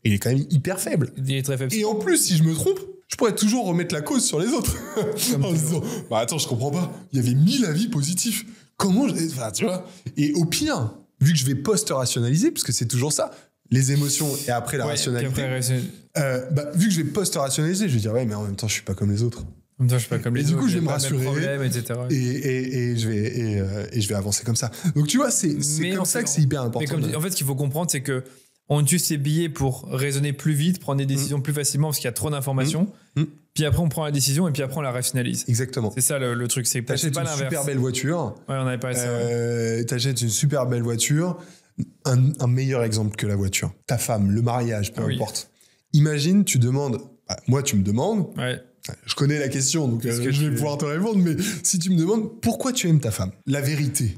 il est quand même hyper faible. Il est très faible. Et en plus, si je me trompe, je pourrais toujours remettre la cause sur les autres. En se disant, bah attends, je comprends pas. Il y avait 1000 avis positifs. Comment enfin, tu vois. Et au pire, vu que je vais post-rationaliser, parce que c'est toujours ça, les émotions et après la rationalité. Vu que je vais post-rationaliser, je vais dire, ouais, mais en même temps, je suis pas comme les autres. En même temps, je suis pas comme les autres. Et du coup, je vais me rassurer. Problème, etc. Et je vais avancer comme ça. Donc, tu vois, c'est comme ça que c'est hyper important. Mais en fait, ce qu'il faut comprendre, c'est que on utilise ces billets pour raisonner plus vite, prendre des décisions plus facilement parce qu'il y a trop d'informations. Puis après, on prend la décision et puis après, on la rationalise. Exactement. C'est ça le truc. C'est t'achètes pas une l'inverse. super belle voiture. Ouais, on avait parlé de ça. T'achètes une super belle voiture. Un meilleur exemple que la voiture. Ta femme, le mariage, peu importe. Imagine, tu demandes... Moi, tu me demandes... Ouais. Je connais la question, donc je vais pouvoir te répondre. Mais si tu me demandes pourquoi tu aimes ta femme, la vérité...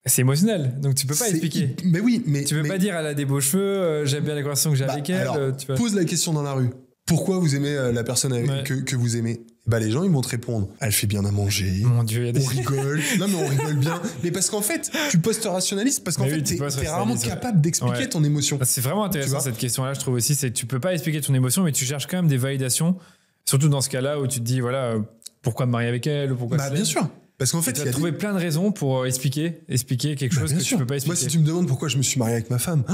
C'est émotionnel, donc tu peux pas expliquer. Mais oui, mais... Tu peux pas dire elle a des beaux cheveux, j'aime bien la conversation que j'ai avec elle. Alors, pose la question dans la rue. Pourquoi vous aimez la personne que vous aimez ? Bah, les gens, ils vont te répondre. Elle fait bien à manger. Mon Dieu, il y a des... On rigole. Non, mais on rigole bien. Mais parce qu'en fait, tu post-rationalises parce qu'en fait, t'es rarement capable d'expliquer ton émotion. C'est vraiment intéressant cette question-là, je trouve aussi. C'est que tu peux pas expliquer ton émotion, mais tu cherches quand même des validations. Surtout dans ce cas-là où tu te dis, voilà, pourquoi me marier avec elle ou pourquoi bien sûr. Parce qu'en fait, tu as trouvé plein de raisons pour expliquer quelque chose que tu peux pas expliquer. Moi, si tu me demandes pourquoi je me suis marié avec ma femme,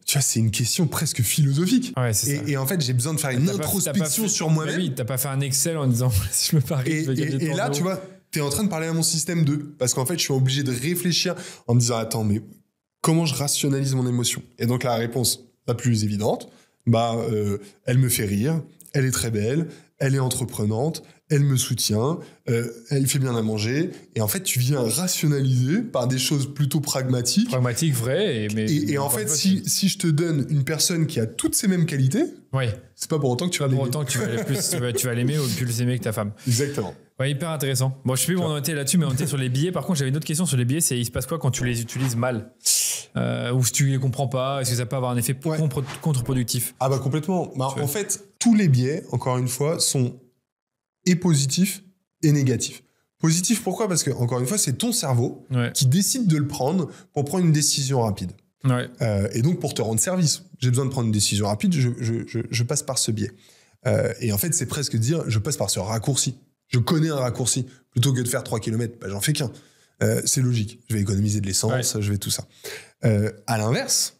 tu vois, c'est une question presque philosophique. Ouais, c'est ça. Et en fait, j'ai besoin de faire une introspection sur moi-même. Oui, t'as pas fait un Excel en disant si je me marie, je vais gagner et là, tu vois, t'es en train de parler à mon système 2. Parce qu'en fait, je suis obligé de réfléchir en me disant, attends, mais comment je rationalise mon émotion ? Et donc, la réponse la plus évidente, elle me fait rire, elle est très belle, elle est entreprenante, elle me soutient, elle fait bien à manger. Et en fait, tu viens rationaliser par des choses plutôt pragmatiques. Pragmatiques, vraies. Et en fait, si je te donne une personne qui a toutes ces mêmes qualités, c'est pas pour autant que tu vas l'aimer. Pour autant que tu vas l'aimer ou plus l'aimer que ta femme. Exactement. Ouais, hyper intéressant. Bon, je sais plus où on était là-dessus, mais on était sur les billets. Par contre, j'avais une autre question sur les billets, c'est il se passe quoi quand tu les utilises mal ou si tu les comprends pas, est-ce que ça peut avoir un effet contre-productif ? Ah bah complètement. En fait, tous les biais, encore une fois, sont et positifs et négatifs. Positif, pourquoi ? Parce que, encore une fois, c'est ton cerveau qui décide de le prendre pour prendre une décision rapide. Et donc, pour te rendre service, j'ai besoin de prendre une décision rapide, je passe par ce biais. Et en fait, c'est presque dire, je passe par ce raccourci. Je connais un raccourci. Plutôt que de faire 3 km, j'en fais qu'un. C'est logique. Je vais économiser de l'essence, je vais tout ça. À l'inverse,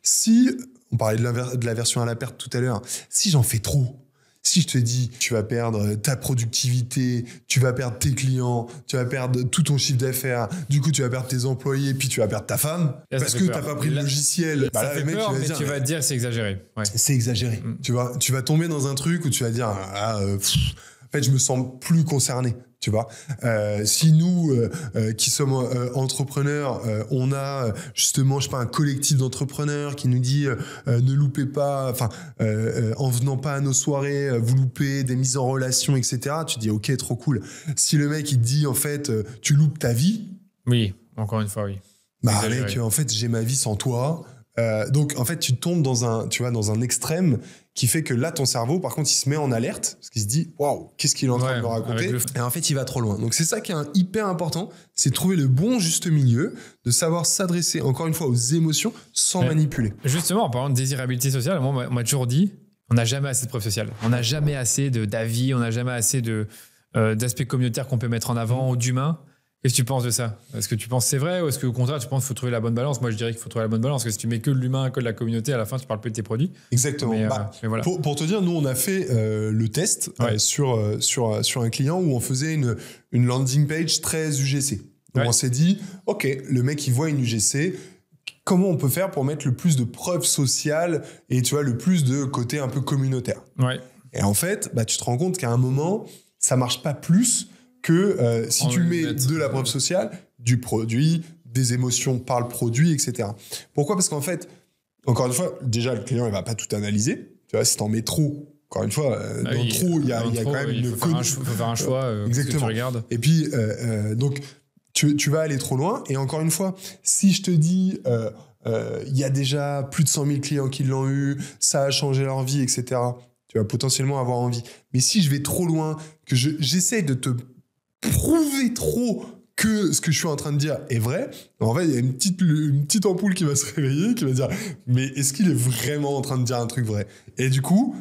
si, on parlait de l'aversion à la perte tout à l'heure, si j'en fais trop, si je te dis, tu vas perdre ta productivité, tu vas perdre tes clients, tu vas perdre tout ton chiffre d'affaires, du coup, tu vas perdre tes employés, puis tu vas perdre ta femme, parce que tu n'as pas pris le logiciel. Ça fait peur, mais tu vas te dire, c'est exagéré. C'est exagéré. Tu vas tomber dans un truc où tu vas dire, en fait, je me sens plus concerné. Tu vois, si nous qui sommes entrepreneurs, on a justement, je sais pas, un collectif d'entrepreneurs qui nous dit ne loupez pas, en venant pas à nos soirées, vous loupez des mises en relation, etc. Tu dis ok, trop cool. Si le mec il te dit en fait tu loupes ta vie, oui, encore une fois, oui. Mec, en fait j'ai ma vie sans toi. Donc en fait tu tombes dans un extrême qui fait que là ton cerveau par contre il se met en alerte parce qu'il se dit waouh, qu'est-ce qu'il est en train de me raconter, et en fait il va trop loin. Donc c'est ça qui est hyper important, c'est de trouver le bon juste milieu, de savoir s'adresser encore une fois aux émotions sans manipuler. Justement, en parlant de désirabilité sociale, moi on m'a toujours dit on n'a jamais assez de preuves sociales, on n'a jamais assez d'avis, on n'a jamais assez d'aspects communautaires qu'on peut mettre en avant ou d'humains. Qu'est-ce que tu penses de ça ? Est-ce que tu penses que c'est vrai ou est-ce qu'au contraire tu penses qu'il faut trouver la bonne balance ? Moi je dirais qu'il faut trouver la bonne balance, parce que si tu mets que de l'humain, que de la communauté, à la fin tu parles plus de tes produits. Exactement. Mais voilà. Pour te dire, nous on a fait le test sur un client où on faisait une landing page très UGC. Donc on s'est dit, ok, le mec il voit une UGC, comment on peut faire pour mettre le plus de preuves sociales et tu vois le plus de côté un peu communautaire. Et en fait, tu te rends compte qu'à un moment ça marche pas plus que si tu mets de la preuve sociale, du produit, des émotions par le produit, etc. Pourquoi ? Parce qu'en fait, encore une fois, déjà, le client, il va pas tout analyser. Tu vois, si t'en mets trop, Encore une fois, dans trop, il y a quand même il faut faire un choix. Exactement. Que tu regardes. Et puis, donc, tu vas aller trop loin. Et encore une fois, si je te dis, il y a déjà plus de 100 000 clients qui l'ont eu, ça a changé leur vie, etc., tu vas potentiellement avoir envie. Mais si je vais trop loin, que j'essaie de te prouver trop que ce que je suis en train de dire est vrai, en fait, il y a une petite ampoule qui va se réveiller, qui va dire « Mais est-ce qu'il est vraiment en train de dire un truc vrai ?» Et du coup,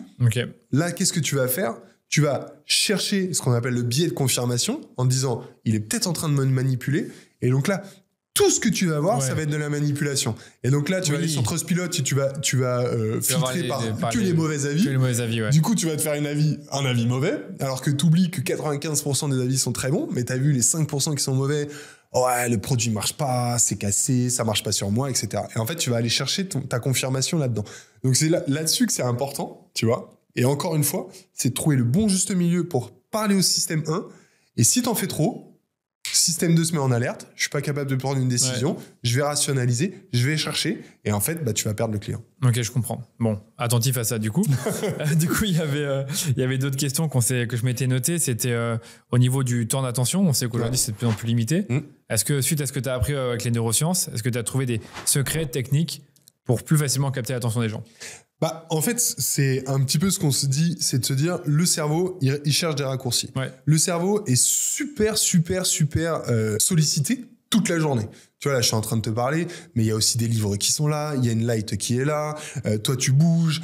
là, qu'est-ce que tu vas faire ? Tu vas chercher ce qu'on appelle le biais de confirmation en te disant « Il est peut-être en train de me manipuler. » Et donc là, tout ce que tu vas voir, ça va être de la manipulation. Et donc là, tu vas aller sur Trustpilot et tu vas filtrer que les mauvais avis. Que les mauvais avis, ouais. Du coup, tu vas te faire un avis mauvais, alors que tu oublies que 95% des avis sont très bons, mais tu as vu les 5% qui sont mauvais. Ouais, le produit marche pas, c'est cassé, ça marche pas sur moi, etc. Et en fait, tu vas aller chercher ta confirmation là-dedans. Donc c'est là-dessus que c'est important, tu vois. Et encore une fois, c'est de trouver le bon juste milieu pour parler au système 1. Et si t'en fais trop, système 2 se met en alerte, je suis pas capable de prendre une décision, je vais rationaliser, je vais chercher, et en fait, tu vas perdre le client. Ok, je comprends. Bon, attentif à ça, du coup. Du coup, il y avait d'autres questions que je m'étais notées. C'était au niveau du temps d'attention. On sait qu'aujourd'hui, c'est de plus en plus limité. Est-ce que, suite à ce que tu as appris avec les neurosciences, est-ce que tu as trouvé des secrets techniques pour plus facilement capter l'attention des gens ? En fait, c'est un petit peu ce qu'on se dit, c'est de se dire, le cerveau, il cherche des raccourcis. Ouais. Le cerveau est super sollicité toute la journée. Tu vois, là, je suis en train de te parler, mais il y a aussi des livres qui sont là, il y a une light qui est là, toi, tu bouges,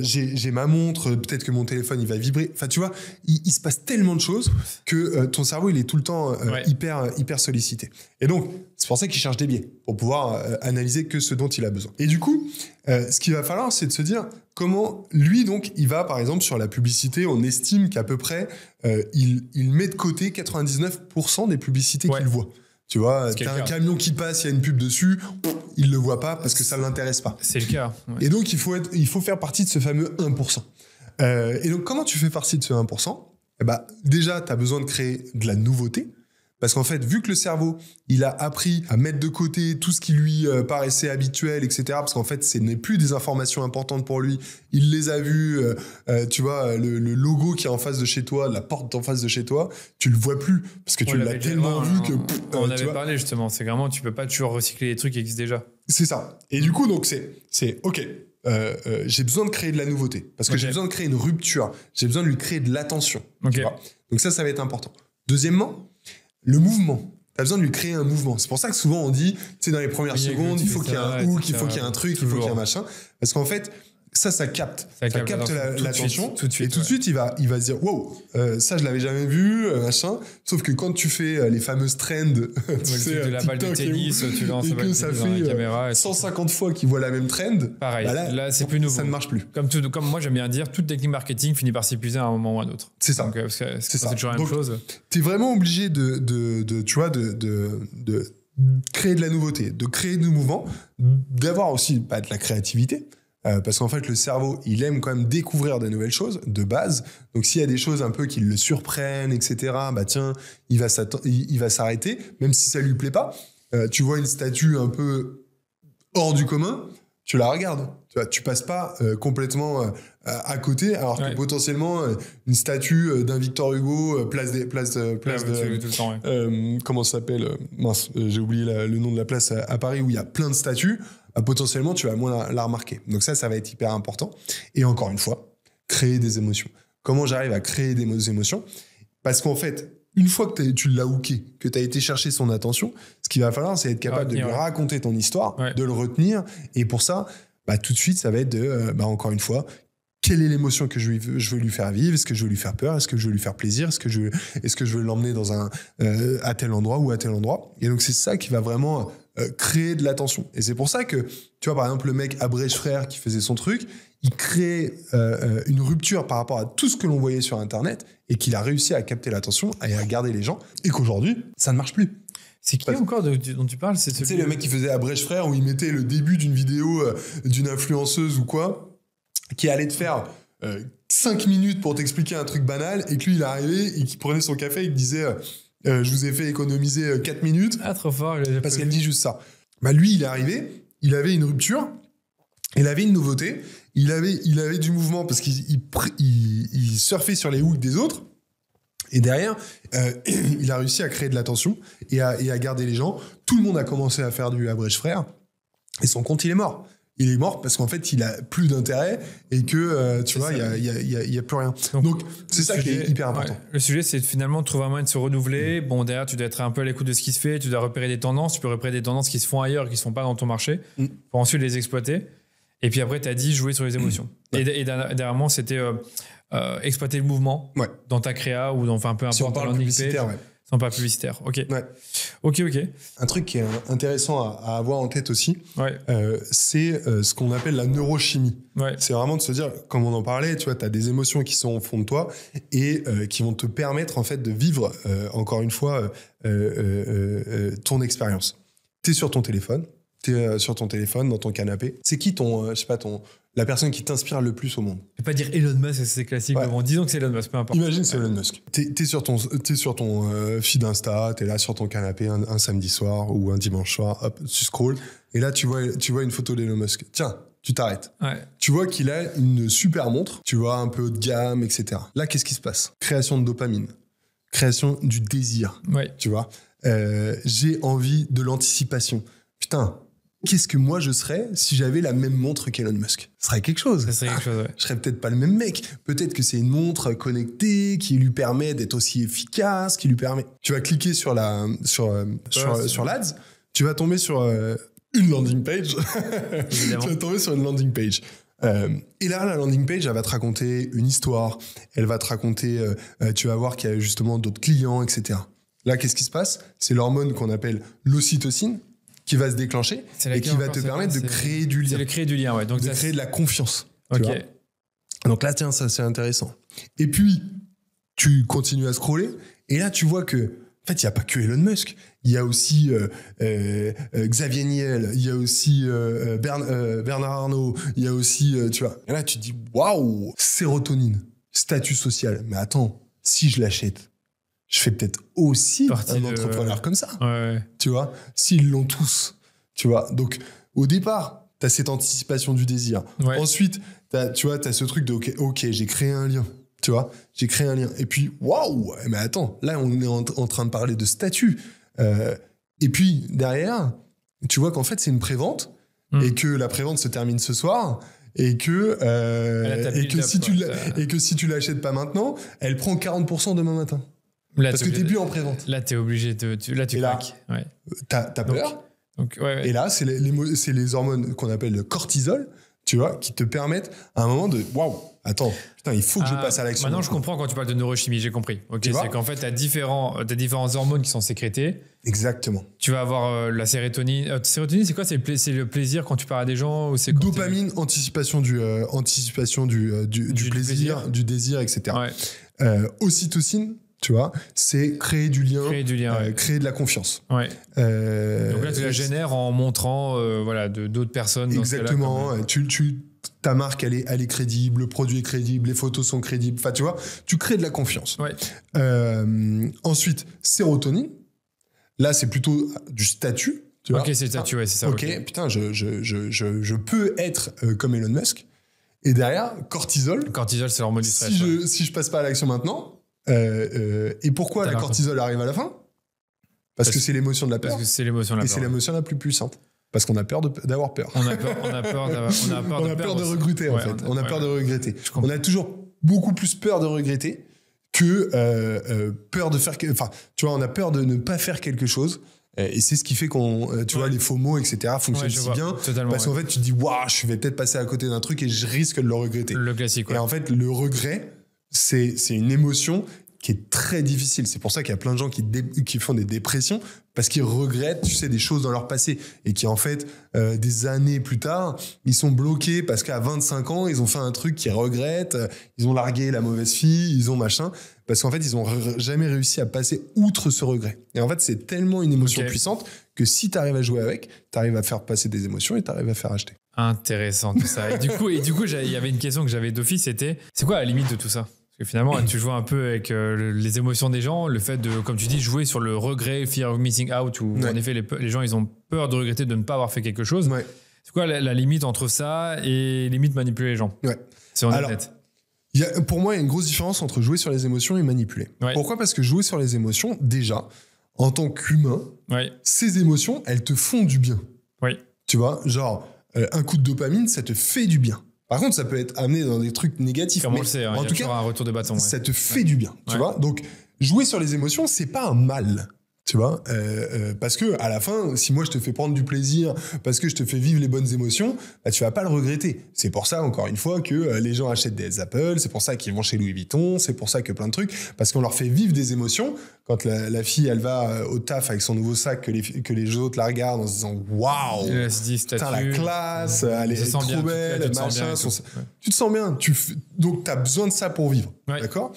j'ai ma montre, peut-être que mon téléphone, il va vibrer. Enfin, tu vois, il se passe tellement de choses que ton cerveau, il est tout le temps hyper sollicité. Et donc, c'est pour ça qu'il cherche des biais, pour pouvoir analyser que ce dont il a besoin. Et du coup, ce qu'il va falloir, c'est de se dire comment, lui, donc, il va, par exemple, sur la publicité, on estime qu'à peu près, il met de côté 99% des publicités qu'il voit. Tu vois, t'as un camion qui passe, il y a une pub dessus, il le voit pas parce que ça l'intéresse pas. C'est le cas. Ouais. Et donc, il faut faire partie de ce fameux 1%. Et donc, comment tu fais partie de ce 1% ? Déjà, tu as besoin de créer de la nouveauté. Parce qu'en fait, vu que le cerveau, il a appris à mettre de côté tout ce qui lui paraissait habituel, etc. Parce qu'en fait, ce n'est plus des informations importantes pour lui. Il les a vues, tu vois, le logo qui est en face de chez toi, la porte en face de chez toi, tu le vois plus. Parce que tu l'as tellement vu que... On avait parlé justement, c'est vraiment, tu peux pas toujours recycler les trucs qui existent déjà. C'est ça. Et du coup, donc, c'est OK. J'ai besoin de créer de la nouveauté. Parce que j'ai besoin de créer une rupture. J'ai besoin de lui créer de l'attention. Tu vois. Donc ça va être important. Deuxièmement, le mouvement. Tu as besoin de lui créer un mouvement. C'est pour ça que souvent on dit, tu sais, dans les premières secondes, il faut qu'il y ait un hook, il faut qu'il y ait un truc, il faut qu'il y ait un machin. Parce qu'en fait, ça capte. Ça capte l'attention. Tout de suite, et tout de suite, il va se dire, wow, ça, je l'avais jamais vu, machin. Sauf que quand tu fais les fameuses trends, tu sais, de la balle de tennis, tu lances et que ça fait la caméra, 150 fois qu'il voit la même trend. Pareil. Là, c'est plus nouveau. Ça ne marche plus. Comme moi, j'aime bien dire, toute technique marketing finit par s'épuiser à un moment ou à un autre. C'est ça. Donc, parce que c'est toujours la même chose. Tu es vraiment obligé de créer de la nouveauté, de créer du mouvement, d'avoir aussi de la créativité. Parce qu'en fait, le cerveau, il aime quand même découvrir des nouvelles choses de base. Donc, s'il y a des choses un peu qui le surprennent, etc., tiens, il va s'arrêter, même si ça lui plaît pas. Tu vois une statue un peu hors du commun, tu la regardes. Tu passes pas complètement à côté, alors que potentiellement, une statue d'un Victor Hugo, place de tout le temps, comment ça s'appelle mince, j'ai oublié le nom de la place à Paris où il y a plein de statues. Potentiellement, tu vas moins la remarquer. Donc ça va être hyper important. Et encore une fois, créer des émotions. Comment j'arrive à créer des émotions ? Parce qu'en fait, une fois que tu l'as hooké, que tu as été chercher son attention, ce qu'il va falloir, c'est être capable de lui raconter ton histoire, de le retenir. Et pour ça, tout de suite, ça va être de, encore une fois, quelle est l'émotion que je veux lui faire vivre ? Est-ce que je veux lui faire peur ? Est-ce que je veux lui faire plaisir ? Est-ce que je veux l'emmener dans à tel endroit ou à tel endroit ? Et donc, c'est ça qui va vraiment créer de l'attention. Et c'est pour ça que, tu vois, par exemple, le mec Abrège Frères qui faisait son truc, il crée une rupture par rapport à tout ce que l'on voyait sur Internet et qu'il a réussi à capter l'attention et à garder les gens. Et qu'aujourd'hui, ça ne marche plus. C'est qui encore dont tu parles ? C'est le mec qui faisait Abrège Frères où il mettait le début d'une vidéo d'une influenceuse ou quoi, qui allait te faire 5 minutes pour t'expliquer un truc banal, et que lui, il arrivait et qu'il prenait son café, il te disait je vous ai fait économiser 4 minutes. Ah, trop fort. Parce qu'elle dit juste ça. Lui, il est arrivé, il avait une rupture, il avait une nouveauté, il avait du mouvement parce qu'il surfait sur les hooks des autres. Et derrière, il a réussi à créer de l'attention et à garder les gens. Tout le monde a commencé à faire du average frère. Et son compte, il est mort. Il est mort parce qu'en fait, il a plus d'intérêt et que, tu vois, il y a plus rien. Donc c'est ça qui est hyper important. Ouais, le sujet, c'est finalement de trouver un moyen de se renouveler. Bon, derrière, tu dois être un peu à l'écoute de ce qui se fait. Tu dois repérer des tendances. Tu peux repérer des tendances qui se font ailleurs et qui ne se font pas dans ton marché pour ensuite les exploiter. Et puis après, tu as dit jouer sur les émotions. Et derrière moi, c'était exploiter le mouvement dans ta créa ou dans, enfin, peu importe, si on parle publicitaire, sans pas publicitaire. Ok. Ouais. Ok. Un truc qui est intéressant à avoir en tête aussi, c'est ce qu'on appelle la neurochimie. Ouais. C'est vraiment de se dire, comme on en parlait, tu vois, tu as des émotions qui sont au fond de toi et qui vont te permettre en fait de vivre, encore une fois, ton expérience. Tu es sur ton téléphone, dans ton canapé. C'est qui la personne qui t'inspire le plus au monde? Je vais pas dire Elon Musk, c'est classique. Bon, disons que c'est Elon Musk, peu importe. Imagine, c'est Elon Musk. T'es sur ton feed Insta, t'es là sur ton canapé un samedi soir ou un dimanche soir, hop, tu scrolls, et là tu vois une photo d'Elon Musk. Tiens, tu t'arrêtes. Ouais. Tu vois qu'il a une super montre, tu vois, un peu haut de gamme, etc. Là, qu'est-ce qui se passe? Création de dopamine, création du désir, tu vois. J'ai envie de l'anticipation. Putain, qu'est-ce que moi je serais si j'avais la même montre qu'Elon Musk? Ce serait quelque chose. Ça serait quelque chose, ouais. Je serais peut-être pas le même mec. Peut-être que c'est une montre connectée qui lui permet d'être aussi efficace, qui lui permet. Tu vas cliquer sur l'ADS, tu vas tomber sur une landing page. Tu vas tomber sur une landing page. Et là, la landing page, elle va te raconter une histoire. Elle va te raconter, tu vas voir qu'il y a justement d'autres clients, etc. Là, qu'est-ce qui se passe? C'est l'hormone qu'on appelle l'ocytocine qui va se déclencher et qui va te permettre de créer du lien. C'est de créer du lien, ouais. Donc de créer de la confiance. Ok. Tu vois. Donc là, tiens, ça c'est intéressant. Et puis, tu continues à scroller et là, tu vois que, en fait, il n'y a pas que Elon Musk. Il y a aussi Xavier Niel, il y a aussi Bernard Arnault, il y a aussi, tu vois. Et là, tu te dis, waouh, sérotonine, statut social. Mais attends, si je l'achète, je fais peut-être aussi un entrepreneur comme ça. Ouais. Tu vois, s'ils l'ont tous. Tu vois, donc au départ, tu as cette anticipation du désir. Ouais. Ensuite, tu as ce truc de OK, j'ai créé un lien. Tu vois, j'ai créé un lien. Et puis, waouh, mais attends, là, on est en train de parler de statut. Et puis, derrière, tu vois qu'en fait, c'est une prévente et que la prévente se termine ce soir. Et que si tu l'achètes pas maintenant, elle prend 40% demain matin. Là, parce que t'es plus en prévente. Là, t'es obligé là, tu craques. Ouais. T'as peur. Donc, Et là, c'est les hormones qu'on appelle le cortisol, tu vois, qui te permettent à un moment de waouh, attends, putain, il faut que je passe à l'action. Maintenant, je comprends quand tu parles de neurochimie, j'ai compris. Ok, c'est qu'en fait, t'as différents hormones qui sont sécrétées. Exactement. Tu vas avoir la sérotonine. Sérotonine, c'est quoi? C'est le plaisir quand tu parles à des gens ou c'est dopamine, anticipation du plaisir, du désir, etc. Ouais. Ocytocine. Tu vois, c'est créer du lien, créer de la confiance. Ouais. Donc là, tu la génères en montrant d'autres personnes. Exactement. Ta marque, elle est crédible, le produit est crédible, les photos sont crédibles. Enfin, tu vois, tu crées de la confiance. Ouais. Ensuite, sérotonine. Là, c'est plutôt du statut. Tu vois. Ok, c'est le statut, c'est ça. Ok, putain, je peux être comme Elon Musk. Et derrière, cortisol. Cortisol, c'est l'hormone du stress. Si je passe pas à l'action maintenant. Et pourquoi la cortisol arrive à la fin? Parce que c'est l'émotion de la peur. Parce que c'est l'émotion de la peur. Et c'est l'émotion la plus puissante. Parce qu'on a peur d'avoir peur. On a peur de regretter, en fait. On a peur de regretter. On a toujours beaucoup plus peur de regretter que peur de faire... Enfin, tu vois, on a peur de ne pas faire quelque chose. Et c'est ce qui fait qu'on, tu vois, les faux mots, etc. fonctionnent si bien. Parce qu'en fait, tu te dis, waouh, je vais peut-être passer à côté d'un truc et je risque de le regretter. Le classique, Et en fait, le regret, c'est une émotion qui est très difficile. C'est pour ça qu'il y a plein de gens qui font des dépressions parce qu'ils regrettent, tu sais, des choses dans leur passé et qui, en fait, des années plus tard, ils sont bloqués parce qu'à 25 ans, ils ont fait un truc qu'ils regrettent, ils ont largué la mauvaise fille, ils ont machin, parce qu'en fait, ils ont jamais réussi à passer outre ce regret. Et en fait, c'est tellement une émotion puissante que si tu arrives à jouer avec, tu arrives à faire passer des émotions et tu arrives à faire acheter. Intéressant tout ça. Et du coup, il y avait une question que j'avais d'office, c'était, c'est quoi la limite de tout ça? Parce que finalement, tu joues un peu avec les émotions des gens, le fait de, comme tu dis, jouer sur le regret, fear of missing out, où en effet, les gens, ils ont peur de regretter de ne pas avoir fait quelque chose. Ouais. C'est quoi la limite entre ça et limite manipuler les gens? Ouais. C'est honnête. Pour moi, il y a une grosse différence entre jouer sur les émotions et manipuler. Ouais. Pourquoi? Parce que jouer sur les émotions, déjà, en tant qu'humain, ces émotions, elles te font du bien. Oui. Tu vois, genre, un coup de dopamine, ça te fait du bien. Par contre, ça peut être amené dans des trucs négatifs. Comme on le sait, en tout cas, un retour de bâton. Ça te fait du bien, tu vois. Donc, jouer sur les émotions, c'est pas un mal. Tu vois, parce que à la fin, si moi je te fais prendre du plaisir, parce que je te fais vivre les bonnes émotions, bah, tu vas pas le regretter. C'est pour ça, encore une fois, que les gens achètent des Apple, c'est pour ça qu'ils vont chez Louis Vuitton, c'est pour ça que plein de trucs, parce qu'on leur fait vivre des émotions. Quand la fille, elle va au taf avec son nouveau sac, que les autres la regardent en se disant waouh, putain, la classe, elle est trop bien, belle, machin. Tu te sens bien. Donc tu as besoin de ça pour vivre, d'accord?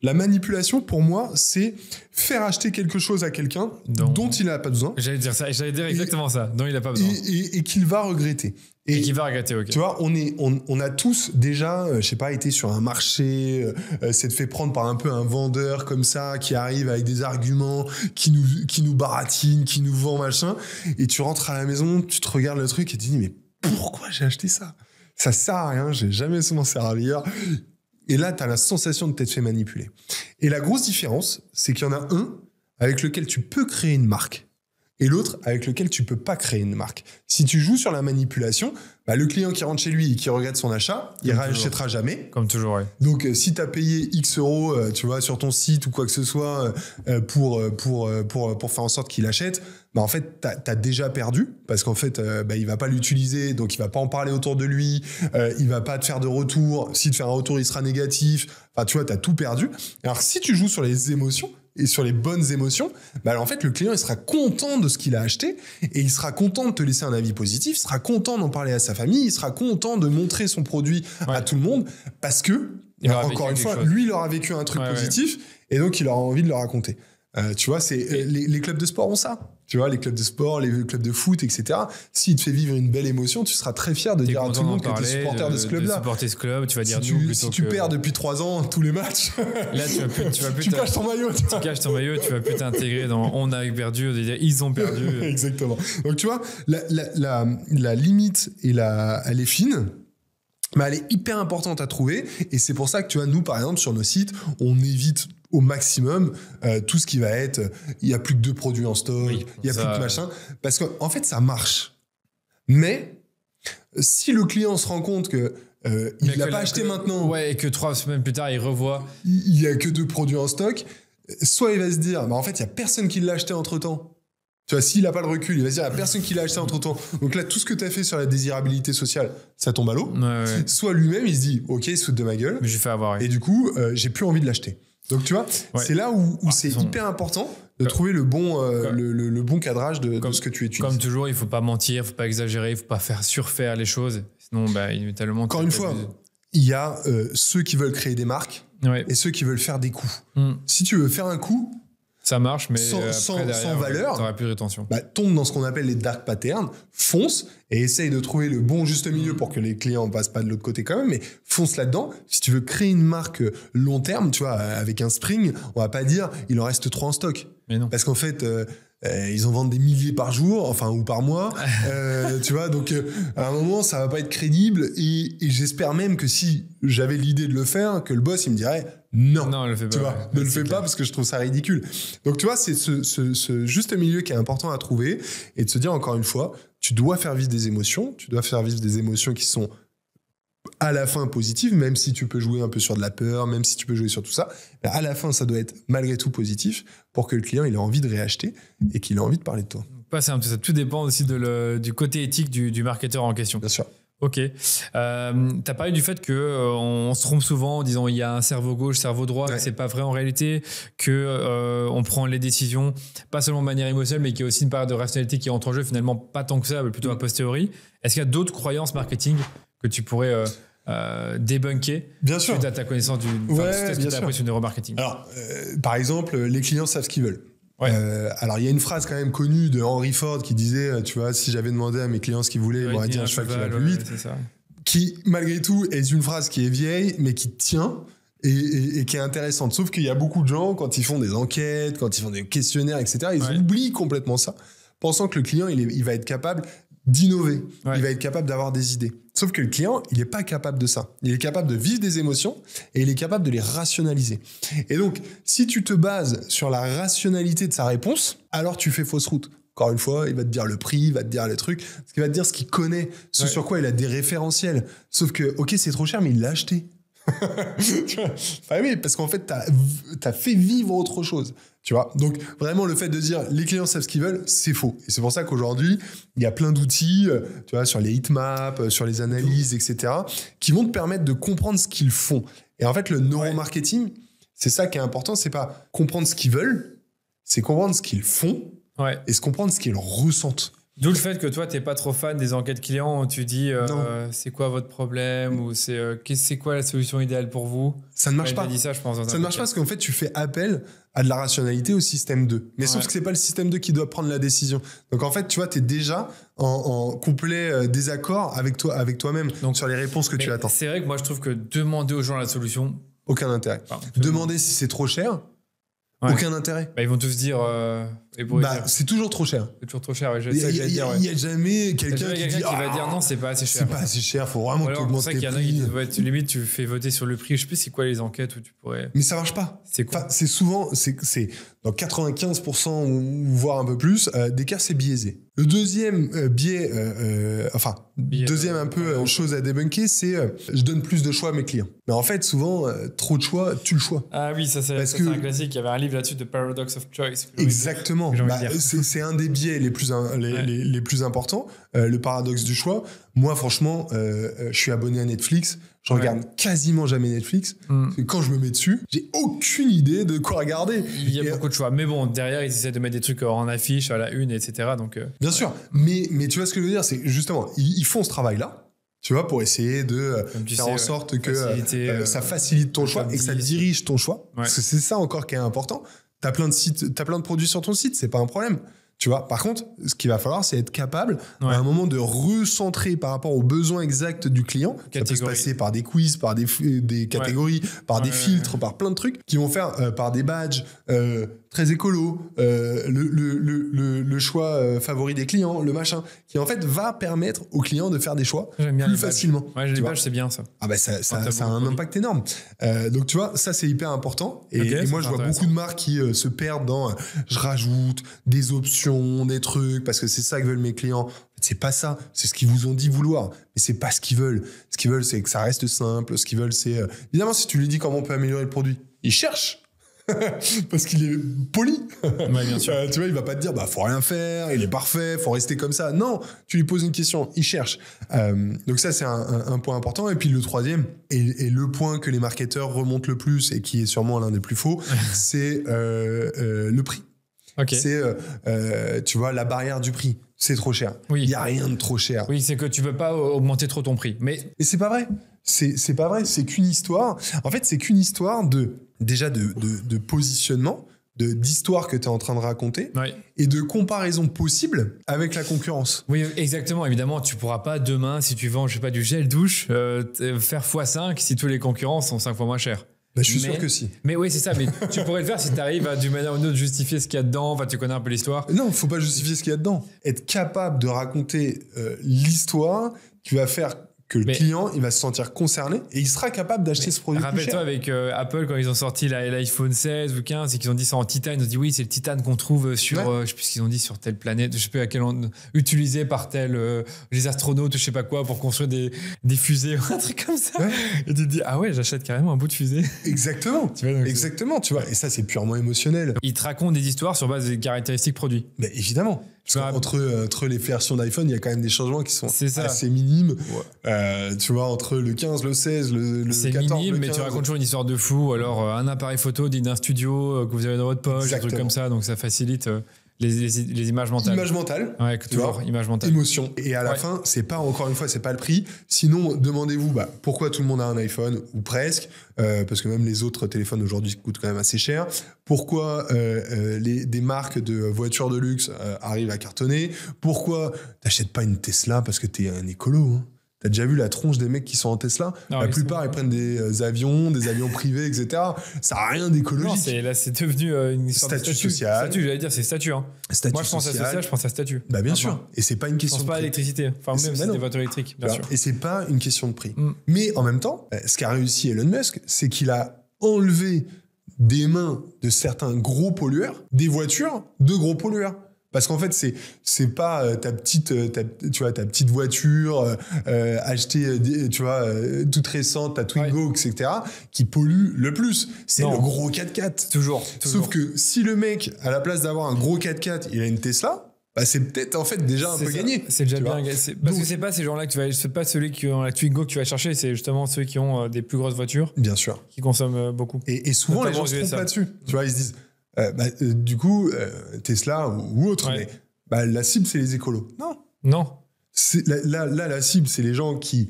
La manipulation, pour moi, c'est faire acheter quelque chose à quelqu'un dont il n'a pas besoin. J'allais dire ça, j'allais dire exactement ça, dont il n'a pas besoin. Et qu'il va regretter. Et qu'il va regretter, ok. Tu vois, on a tous déjà, je sais pas, été sur un marché, s'être fait prendre par un peu un vendeur comme ça, qui arrive avec des arguments, qui nous baratine, qui nous vend machin, et tu rentres à la maison, tu te regardes le truc et tu te dis, mais pourquoi j'ai acheté ça? Ça sert à rien, j'ai jamais su m'en servir. Et là, tu as la sensation de t'être fait manipuler. Et la grosse différence, c'est qu'il y en a un avec lequel tu peux créer une marque et l'autre avec lequel tu peux pas créer une marque. Si tu joues sur la manipulation, bah, le client qui rentre chez lui et qui regrette son achat, il rachètera jamais. Comme toujours, oui. Donc, si tu as payé X euros, tu vois, sur ton site ou quoi que ce soit pour faire en sorte qu'il achète, bah, en fait, t'as déjà perdu parce qu'en fait, il va pas l'utiliser, donc il va pas en parler autour de lui, il va pas te faire de retour. Si te fait un retour, il sera négatif. Enfin, tu vois, t'as tout perdu. Alors, si tu joues sur les émotions, et sur les bonnes émotions, bah en fait, le client, il sera content de ce qu'il a acheté et il sera content de te laisser un avis positif, il sera content d'en parler à sa famille, il sera content de montrer son produit à tout le monde parce que, encore une fois, lui, il aura vécu un truc positif et donc il aura envie de le raconter. Tu vois, les clubs de sport ont ça. Tu vois, les clubs de sport, les clubs de foot, etc. S'il te fait vivre une belle émotion, tu seras très fier de dire à tout le monde que tu es supporter de ce club-là. Supporter ce club, tu vas dire si tu perds depuis 3 ans tous les matchs, là, tu vas plus tu caches ton maillot. Tu caches ton maillot, tu vas plus t'intégrer dans on a perdu, ils ont perdu. Exactement. Donc, tu vois, la limite, elle est fine. Mais elle est hyper importante à trouver et c'est pour ça que tu vois, nous par exemple sur nos sites on évite au maximum tout ce qui va être il y a plus que 2 produits en stock, il y a plus que machin, parce qu'en fait ça marche, mais si le client se rend compte que il l'a pas acheté maintenant, et que 3 semaines plus tard il revoit il y a que 2 produits en stock, soit il va se dire bah en fait il y a personne qui l'a acheté entre temps. Tu vois, s'il n'a pas le recul, il va se dire, il n'y a personne qui l'a acheté entre-temps. Donc là, tout ce que tu as fait sur la désirabilité sociale, ça tombe à l'eau. Soit lui-même, il se dit, OK, il se fout de ma gueule. Mais je vais faire avoir. Et du coup, j'ai plus envie de l'acheter. Donc tu vois, c'est là où c'est hyper important de trouver le bon cadrage de ce que tu utilises. Comme toujours, il ne faut pas mentir, il ne faut pas exagérer, il ne faut pas surfaire les choses. Sinon, inévitablement... Encore une fois, il y a ceux qui veulent créer des marques et ceux qui veulent faire des coups. Si tu veux faire un coup... Ça marche, mais sans valeur, t'auras plus de rétention. Tombe dans ce qu'on appelle les dark patterns, fonce et essaye de trouver le bon juste milieu pour que les clients passent pas de l'autre côté quand même, mais fonce là-dedans. Si tu veux créer une marque long terme, tu vois, avec un Spring, on va pas dire il en reste 3 en stock. Mais non. Parce qu'en fait, ils en vendent des milliers par jour, ou par mois, tu vois, donc à un moment ça va pas être crédible et j'espère même que si j'avais l'idée de le faire, que le boss il me dirait non, ne le fais pas. Tu vois, ne le fais pas parce que je trouve ça ridicule. Donc tu vois, c'est ce juste milieu qui est important à trouver et de se dire encore une fois, tu dois faire vivre des émotions, qui sont à la fin positives, même si tu peux jouer un peu sur de la peur, même si tu peux jouer sur tout ça, mais à la fin ça doit être malgré tout positif pour que le client il ait envie de réacheter et qu'il ait envie de parler de toi. Ça tout dépend aussi du côté éthique du marketeur en question. Bien sûr. Ok. T'as parlé du fait qu'on se trompe souvent en disant il y a un cerveau gauche, cerveau droit, que c'est pas vrai en réalité, que on prend les décisions pas seulement de manière émotionnelle, mais qu'il y a aussi une part de rationalité qui entre en jeu, finalement pas tant que ça, mais plutôt a posteriori. Est-ce qu'il y a d'autres croyances marketing que tu pourrais débunker suite à ta connaissance du ce que tu as appris sur le neuromarketing? Alors, par exemple, les clients savent ce qu'ils veulent. Alors il y a une phrase quand même connue de Henry Ford qui disait, tu vois, si j'avais demandé à mes clients ce qu'ils voulaient, ils m'auraient dit un cheval qui va plus vite. Qui malgré tout est une phrase qui est vieille mais qui tient et qui est intéressante. Sauf qu'il y a beaucoup de gens quand ils font des enquêtes, quand ils font des questionnaires, etc. Ils oublient complètement ça, pensant que le client il va être capable d'innover. Ouais. Il va être capable d'avoir des idées. Sauf que le client, il n'est pas capable de ça. Il est capable de vivre des émotions et il est capable de les rationaliser. Et donc, si tu te bases sur la rationalité de sa réponse, alors tu fais fausse route. Encore une fois, il va te dire le prix, il va te dire les trucs, parce qu'il va te dire ce qu'il connaît, ce sur quoi il a des référentiels. Sauf que, ok, c'est trop cher, mais il l'a acheté. Enfin, oui, parce qu'en fait, t'as fait vivre autre chose. Tu vois, donc vraiment le fait de dire les clients savent ce qu'ils veulent, c'est faux. Et c'est pour ça qu'aujourd'hui, il y a plein d'outils, tu vois, sur les heatmaps, sur les analyses, etc., qui vont te permettre de comprendre ce qu'ils font. Et en fait, le neuromarketing, c'est ça qui est important, c'est pas comprendre ce qu'ils veulent, c'est comprendre ce qu'ils font et se comprendre ce qu'ils ressentent. D'où le fait que toi, tu n'es pas trop fan des enquêtes clients où tu dis c'est quoi votre problème ou c'est quoi la solution idéale pour vous. Ça ne marche pas. Dit ça, je pense, ça ne marche pas parce qu'en fait, tu fais appel à de la rationalité au système 2. Mais sauf que ce n'est pas le système 2 qui doit prendre la décision. Donc en fait, tu vois, tu es déjà en complet désaccord avec toi-même sur les réponses que tu attends. C'est vrai que moi, je trouve que demander aux gens la solution... Aucun intérêt. Demander si c'est trop cher... Aucun intérêt. Ils vont tous dire... c'est toujours trop cher. C'est toujours trop cher, Il n'y a jamais quelqu'un qui va dire non, c'est pas assez cher. C'est pas assez cher, faut vraiment que tu augmentes tes prix. C'est vrai qu'il y en a qui limite, tu fais voter sur le prix. Je sais plus c'est quoi les enquêtes où tu pourrais... Mais ça marche pas. C'est quoi? C'est souvent, c'est dans 95% ou voire un peu plus, des cas, c'est biaisé. Le deuxième biais, deuxième un peu chose à débunker, c'est je donne plus de choix à mes clients. Mais en fait, souvent, trop de choix, tue le choix. Ah oui, ça c'est un classique. Il y avait un livre là-dessus de Paradox of Choice. Exactement. C'est un des biais les plus importants, le paradoxe du choix. Moi, franchement, je suis abonné à Netflix. Je regarde quasiment jamais Netflix. Quand je me mets dessus, j'ai aucune idée de quoi regarder. Il y a beaucoup de choix. Mais bon, derrière, ils essaient de mettre des trucs en affiche, à la une, etc. Donc, bien sûr. Mais tu vois ce que je veux dire, c'est justement, ils font ce travail-là, tu vois, pour essayer de faire en sorte que ça facilite ton choix et que ça dirige ton choix. Parce que c'est ça encore qui est important. T'as plein de sites, t'as plein de produits sur ton site, c'est pas un problème. Tu vois, par contre, ce qu'il va falloir, c'est être capable, à un moment, de recentrer par rapport aux besoins exacts du client. Ça peut se passer par des quiz, par des catégories, par des filtres, par plein de trucs qui vont faire par des badges très écolo, le choix favori des clients, le machin, qui en fait va permettre aux clients de faire des choix plus facilement. Ouais, les badges, c'est bien ça. Ah bah ça a un impact énorme. Donc tu vois, ça c'est hyper important. Et moi je vois beaucoup de marques qui se perdent dans je rajoute des options, des trucs, parce que c'est ça que veulent mes clients. C'est pas ça, c'est ce qu'ils vous ont dit vouloir, mais c'est pas ce qu'ils veulent. Ce qu'ils veulent, c'est que ça reste simple. Ce qu'ils veulent, c'est évidemment, si tu lui dis comment on peut améliorer le produit, ils cherchent. Parce qu'il est poli. Ouais, bien sûr. Tu vois, il va pas te dire faut rien faire, il est parfait, faut rester comme ça. Non, tu lui poses une question, il cherche. Donc ça, c'est un point important. Et puis le troisième, et le point que les marketeurs remontent le plus et qui est sûrement l'un des plus faux, c'est le prix. Okay. C'est, tu vois, la barrière du prix. C'est trop cher. Oui. Il n'y a rien de trop cher. Oui, c'est que tu ne peux pas augmenter trop ton prix. Et c'est pas vrai. C'est pas vrai. C'est qu'une histoire. En fait, c'est qu'une histoire de positionnement, d'histoire que tu es en train de raconter et de comparaison possible avec la concurrence. Oui, exactement. Évidemment, tu ne pourras pas demain, si tu vends, je sais pas, du gel douche, faire x5 si tous les concurrents sont 5 fois moins chers. Bah, je suis sûr que si. Mais oui, c'est ça. Mais tu pourrais le faire si tu arrives à, d'une manière ou d'une autre, justifier ce qu'il y a dedans. Enfin, tu connais un peu l'histoire. Non, il ne faut pas justifier ce qu'il y a dedans. Être capable de raconter l'histoire qui va faire que le client, il va se sentir concerné et il sera capable d'acheter ce produit plus cher. Rappelle-toi avec Apple, quand ils ont sorti l'iPhone 16 ou 15 et qu'ils ont dit ça en titane, ils ont dit oui, c'est le titane qu'on trouve sur, je sais plus ce qu'ils ont dit, sur telle planète, je sais plus à quel endroit, utilisé par les astronautes, je sais pas quoi, pour construire des fusées ou un truc comme ça. Ouais. Et tu te dis, ah ouais, j'achète carrément un bout de fusée. Exactement. Tu vois, exactement, tu vois. Et ça, c'est purement émotionnel. Ils te racontent des histoires sur base des caractéristiques produits. Mais évidemment. Parce qu'entre les versions d'iPhone, il y a quand même des changements qui sont assez minimes. Ouais. Tu vois, entre le 15, le 16, le 14, c'est minime, mais tu racontes toujours une histoire de fou. Ou alors un appareil photo digne d'un studio que vous avez dans votre poche, des trucs comme ça. Donc ça facilite les images mentales. Image mentale. Ouais, toujours image mentale. Émotion. Et à la fin, c'est pas, encore une fois, c'est pas le prix. Sinon, demandez-vous pourquoi tout le monde a un iPhone, ou presque, parce que même les autres téléphones aujourd'hui coûtent quand même assez cher. Pourquoi des marques de voitures de luxe arrivent à cartonner. Pourquoi t'achètes pas une Tesla parce que t'es un écolo, hein. T'as déjà vu la tronche des mecs qui sont en Tesla? La plupart, ils prennent des avions privés, etc. Ça n'a rien d'écologique. Non, là, c'est devenu une histoire statut social. Statut, j'allais dire, c'est statut. Hein. Statut Moi, je pense à social, je pense à statut. Bah, bien sûr. Et c'est pas une question de prix. Je pense pas à l'électricité. Enfin, même si c'est des voitures électriques, bien sûr. Et c'est pas une question de prix. Mais en même temps, ce qu'a réussi Elon Musk, c'est qu'il a enlevé des mains de certains gros pollueurs des voitures de gros pollueurs. Parce qu'en fait, c'est pas ta petite voiture achetée, toute récente, ta Twingo, etc., qui pollue le plus. C'est le gros 4x4. Toujours. Sauf que si le mec, à la place d'avoir un gros 4x4, il a une Tesla, bah c'est peut-être en fait déjà un peu gagné. C'est déjà bien gagné. Parce que c'est pas ces gens-là c'est pas ceux qui ont la Twingo que tu vas chercher, c'est justement ceux qui ont des plus grosses voitures. Bien sûr. Qui consomment beaucoup. Et souvent, les gens se trompent là-dessus. Tu vois, ils se disent, du coup, Tesla ou autre, mais la cible, c'est les écolos. Non. La cible, c'est les gens qui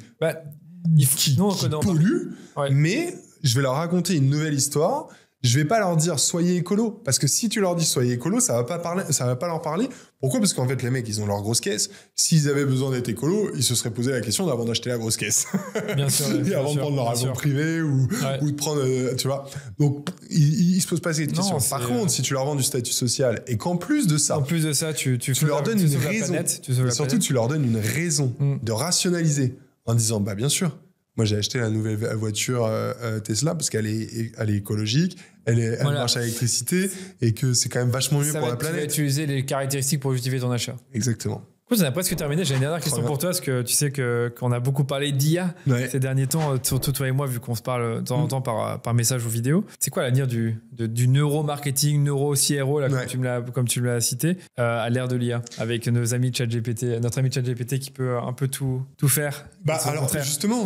polluent, mais je vais leur raconter une nouvelle histoire. Je vais pas leur dire soyez écolo, parce que si tu leur dis soyez écolo, ça va pas leur parler. Pourquoi? Parce qu'en fait les mecs ils ont leur grosse caisse. S'ils avaient besoin d'être écolo, ils se seraient posé la question avant d'acheter la grosse caisse. Bien sûr. Et avant de prendre leur avion privé ou de prendre, tu vois. Donc ils se posent pas cette question. Par contre, si tu leur vends du statut social et qu'en plus de ça, tu leur donnes une raison, et surtout tu leur donnes une raison de rationaliser en disant bah bien sûr. Moi, j'ai acheté la nouvelle voiture Tesla parce qu'elle est écologique, elle marche à l'électricité et que c'est quand même vachement mieux pour la planète. Tu vas utiliser les caractéristiques pour justifier ton achat. Exactement. On a presque terminé. J'ai une dernière question pour toi, parce que tu sais qu'on a beaucoup parlé d'IA ces derniers temps, surtout toi et moi, vu qu'on se parle de temps en temps par message ou vidéo. C'est quoi l'avenir du neuromarketing, neuro-CRO, comme tu me l'as cité, à l'ère de l'IA, avec notre ami ChatGPT qui peut un peu tout faire? Alors justement,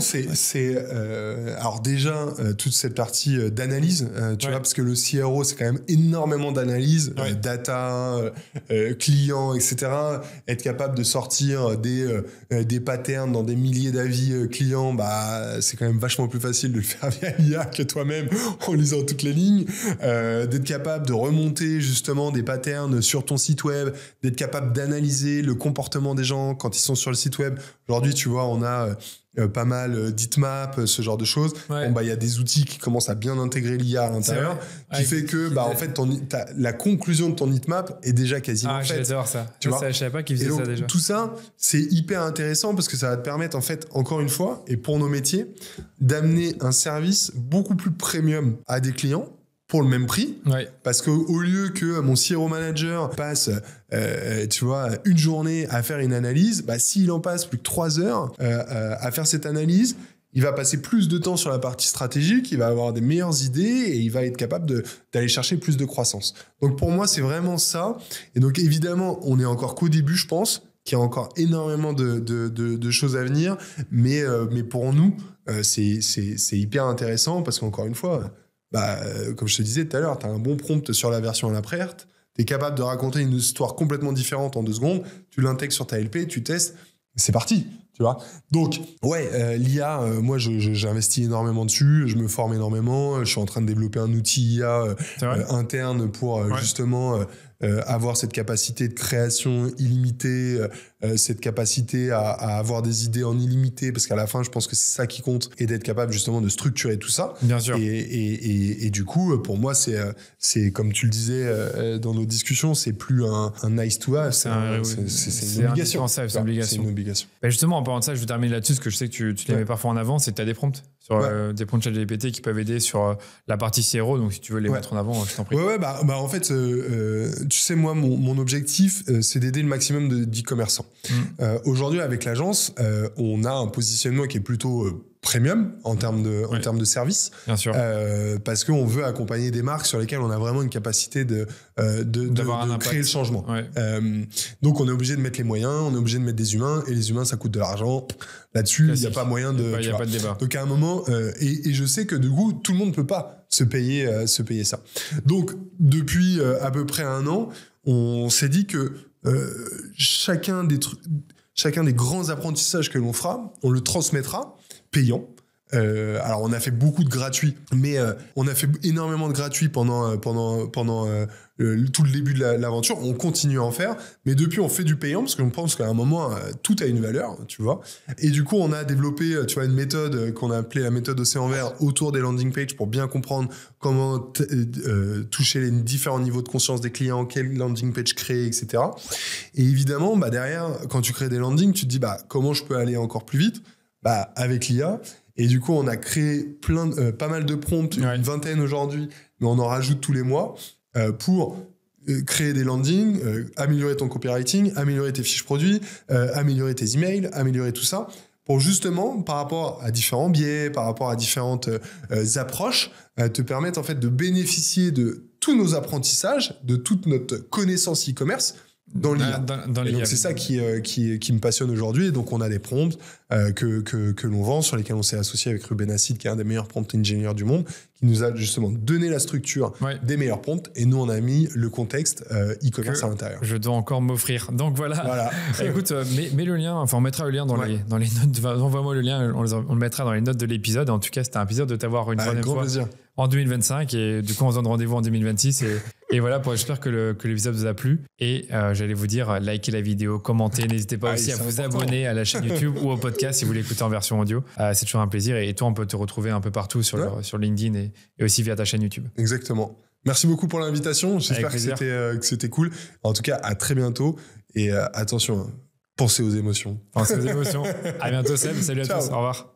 alors déjà toute cette partie d'analyse, tu vois, parce que le CRO c'est quand même énormément d'analyse, data, clients, etc. Être capable de sortir des patterns dans des milliers d'avis clients, c'est quand même vachement plus facile de le faire via l'IA que toi-même en lisant toutes les lignes. D'être capable de remonter justement des patterns sur ton site web, d'être capable d'analyser le comportement des gens quand ils sont sur le site web. Aujourd'hui, tu vois, on a pas mal d'heatmap, ce genre de choses. Il y a des outils qui commencent à bien intégrer l'IA à l'intérieur, qui fait que en fait la conclusion de ton heatmap est déjà quasiment faite. J'adore ça. Je savais pas qu'ils faisaient ça déjà. Tout ça, c'est hyper intéressant parce que ça va te permettre en fait, encore une fois, et pour nos métiers, d'amener un service beaucoup plus premium à des clients pour le même prix, parce qu'au lieu que mon CRO manager passe une journée à faire une analyse, s'il en passe plus de 3 heures à faire cette analyse, il va passer plus de temps sur la partie stratégique, il va avoir des meilleures idées et il va être capable d'aller chercher plus de croissance. Donc pour moi, c'est vraiment ça. Et donc évidemment, on est encore qu'au début, je pense, qu'il y a encore énormément de choses à venir, mais pour nous, c'est hyper intéressant parce qu'encore une fois, comme je te disais tout à l'heure, tu as un bon prompt sur la version à l'après-alerte, tu es capable de raconter une histoire complètement différente en 2 secondes, tu l'intègres sur ta LP, tu testes, c'est parti, tu vois. Donc, l'IA, moi, j'investis énormément dessus, je me forme énormément, je suis en train de développer un outil IA interne pour justement avoir cette capacité de création illimitée, cette capacité à avoir des idées en illimité, parce qu'à la fin, je pense que c'est ça qui compte, et d'être capable justement de structurer tout ça. Bien sûr. Et du coup, pour moi, c'est comme tu le disais dans nos discussions, c'est plus un nice to have, c'est une obligation. C'est une obligation. Justement, en parlant de ça, je vais terminer là-dessus, parce que je sais que tu les mets parfois en avant, c'est que tu as des prompts sur des prompts ChatGPT qui peuvent aider sur la partie CRO, donc si tu veux les mettre en avant, je t'en prie. En fait, tu sais, moi, mon objectif, c'est d'aider le maximum d'e-commerçants. Aujourd'hui, avec l'agence, on a un positionnement qui est plutôt premium en termes de service. Bien sûr. Parce qu'on veut accompagner des marques sur lesquelles on a vraiment une capacité de créer le changement. Donc, on est obligé de mettre les moyens, on est obligé de mettre des humains, et les humains, ça coûte de l'argent. Là-dessus, il n'y a pas moyen de... Il n'y a pas de débat. Donc, à un moment, et je sais que du coup, tout le monde ne peut pas se payer ça. Donc, depuis à peu près 1 an, on s'est dit que chacun des grands apprentissages que l'on fera, on le transmettra payant Alors, on a fait beaucoup de gratuits, mais on a fait énormément de gratuits pendant tout le début de l'aventure. On continue à en faire, mais depuis, on fait du payant parce qu'on pense qu'à un moment, tout a une valeur, tu vois. Et du coup, on a développé, tu vois, une méthode qu'on a appelée la méthode Océan Vert autour des landing pages pour bien comprendre comment toucher les différents niveaux de conscience des clients, quelle landing page créer, etc. Et évidemment, derrière, quand tu crées des landings, tu te dis, comment je peux aller encore plus vite? Avec l'IA. Et du coup, on a créé pas mal de prompts, une vingtaine aujourd'hui, mais on en rajoute tous les mois pour créer des landings, améliorer ton copywriting, améliorer tes fiches produits, améliorer tes emails, améliorer tout ça, pour justement, par rapport à différents biais, par rapport à différentes approches, te permettre en fait de bénéficier de tous nos apprentissages, de toute notre connaissance e-commerce, dans l'IA. Donc c'est ça qui me passionne aujourd'hui. Et donc on a des prompts que l'on vend, sur lesquels on s'est associé avec Ruben Acid, qui est un des meilleurs prompt engineers du monde, qui nous a justement donné la structure des meilleurs prompts. Et nous, on a mis le contexte e-commerce à l'intérieur. Je dois encore m'offrir. Donc voilà. Écoute, mets le lien, on mettra le lien dans les notes. Envoie-moi le lien, on le mettra dans les notes de l'épisode. En tout cas, c'était un plaisir de t'avoir une troisième fois. Plaisir. En 2025, et du coup on se donne rendez-vous en 2026 et voilà, j'espère que l'épisode vous a plu et j'allais vous dire, likez la vidéo, commentez, n'hésitez pas aussi à vous abonner à la chaîne YouTube ou au podcast si vous l'écoutez en version audio, c'est toujours un plaisir. Et toi, on peut te retrouver un peu partout sur LinkedIn et aussi via ta chaîne YouTube. Exactement. Merci beaucoup pour l'invitation, j'espère que c'était cool. En tout cas, à très bientôt et attention, pensez aux émotions. À bientôt Seb, salut à tous, au revoir.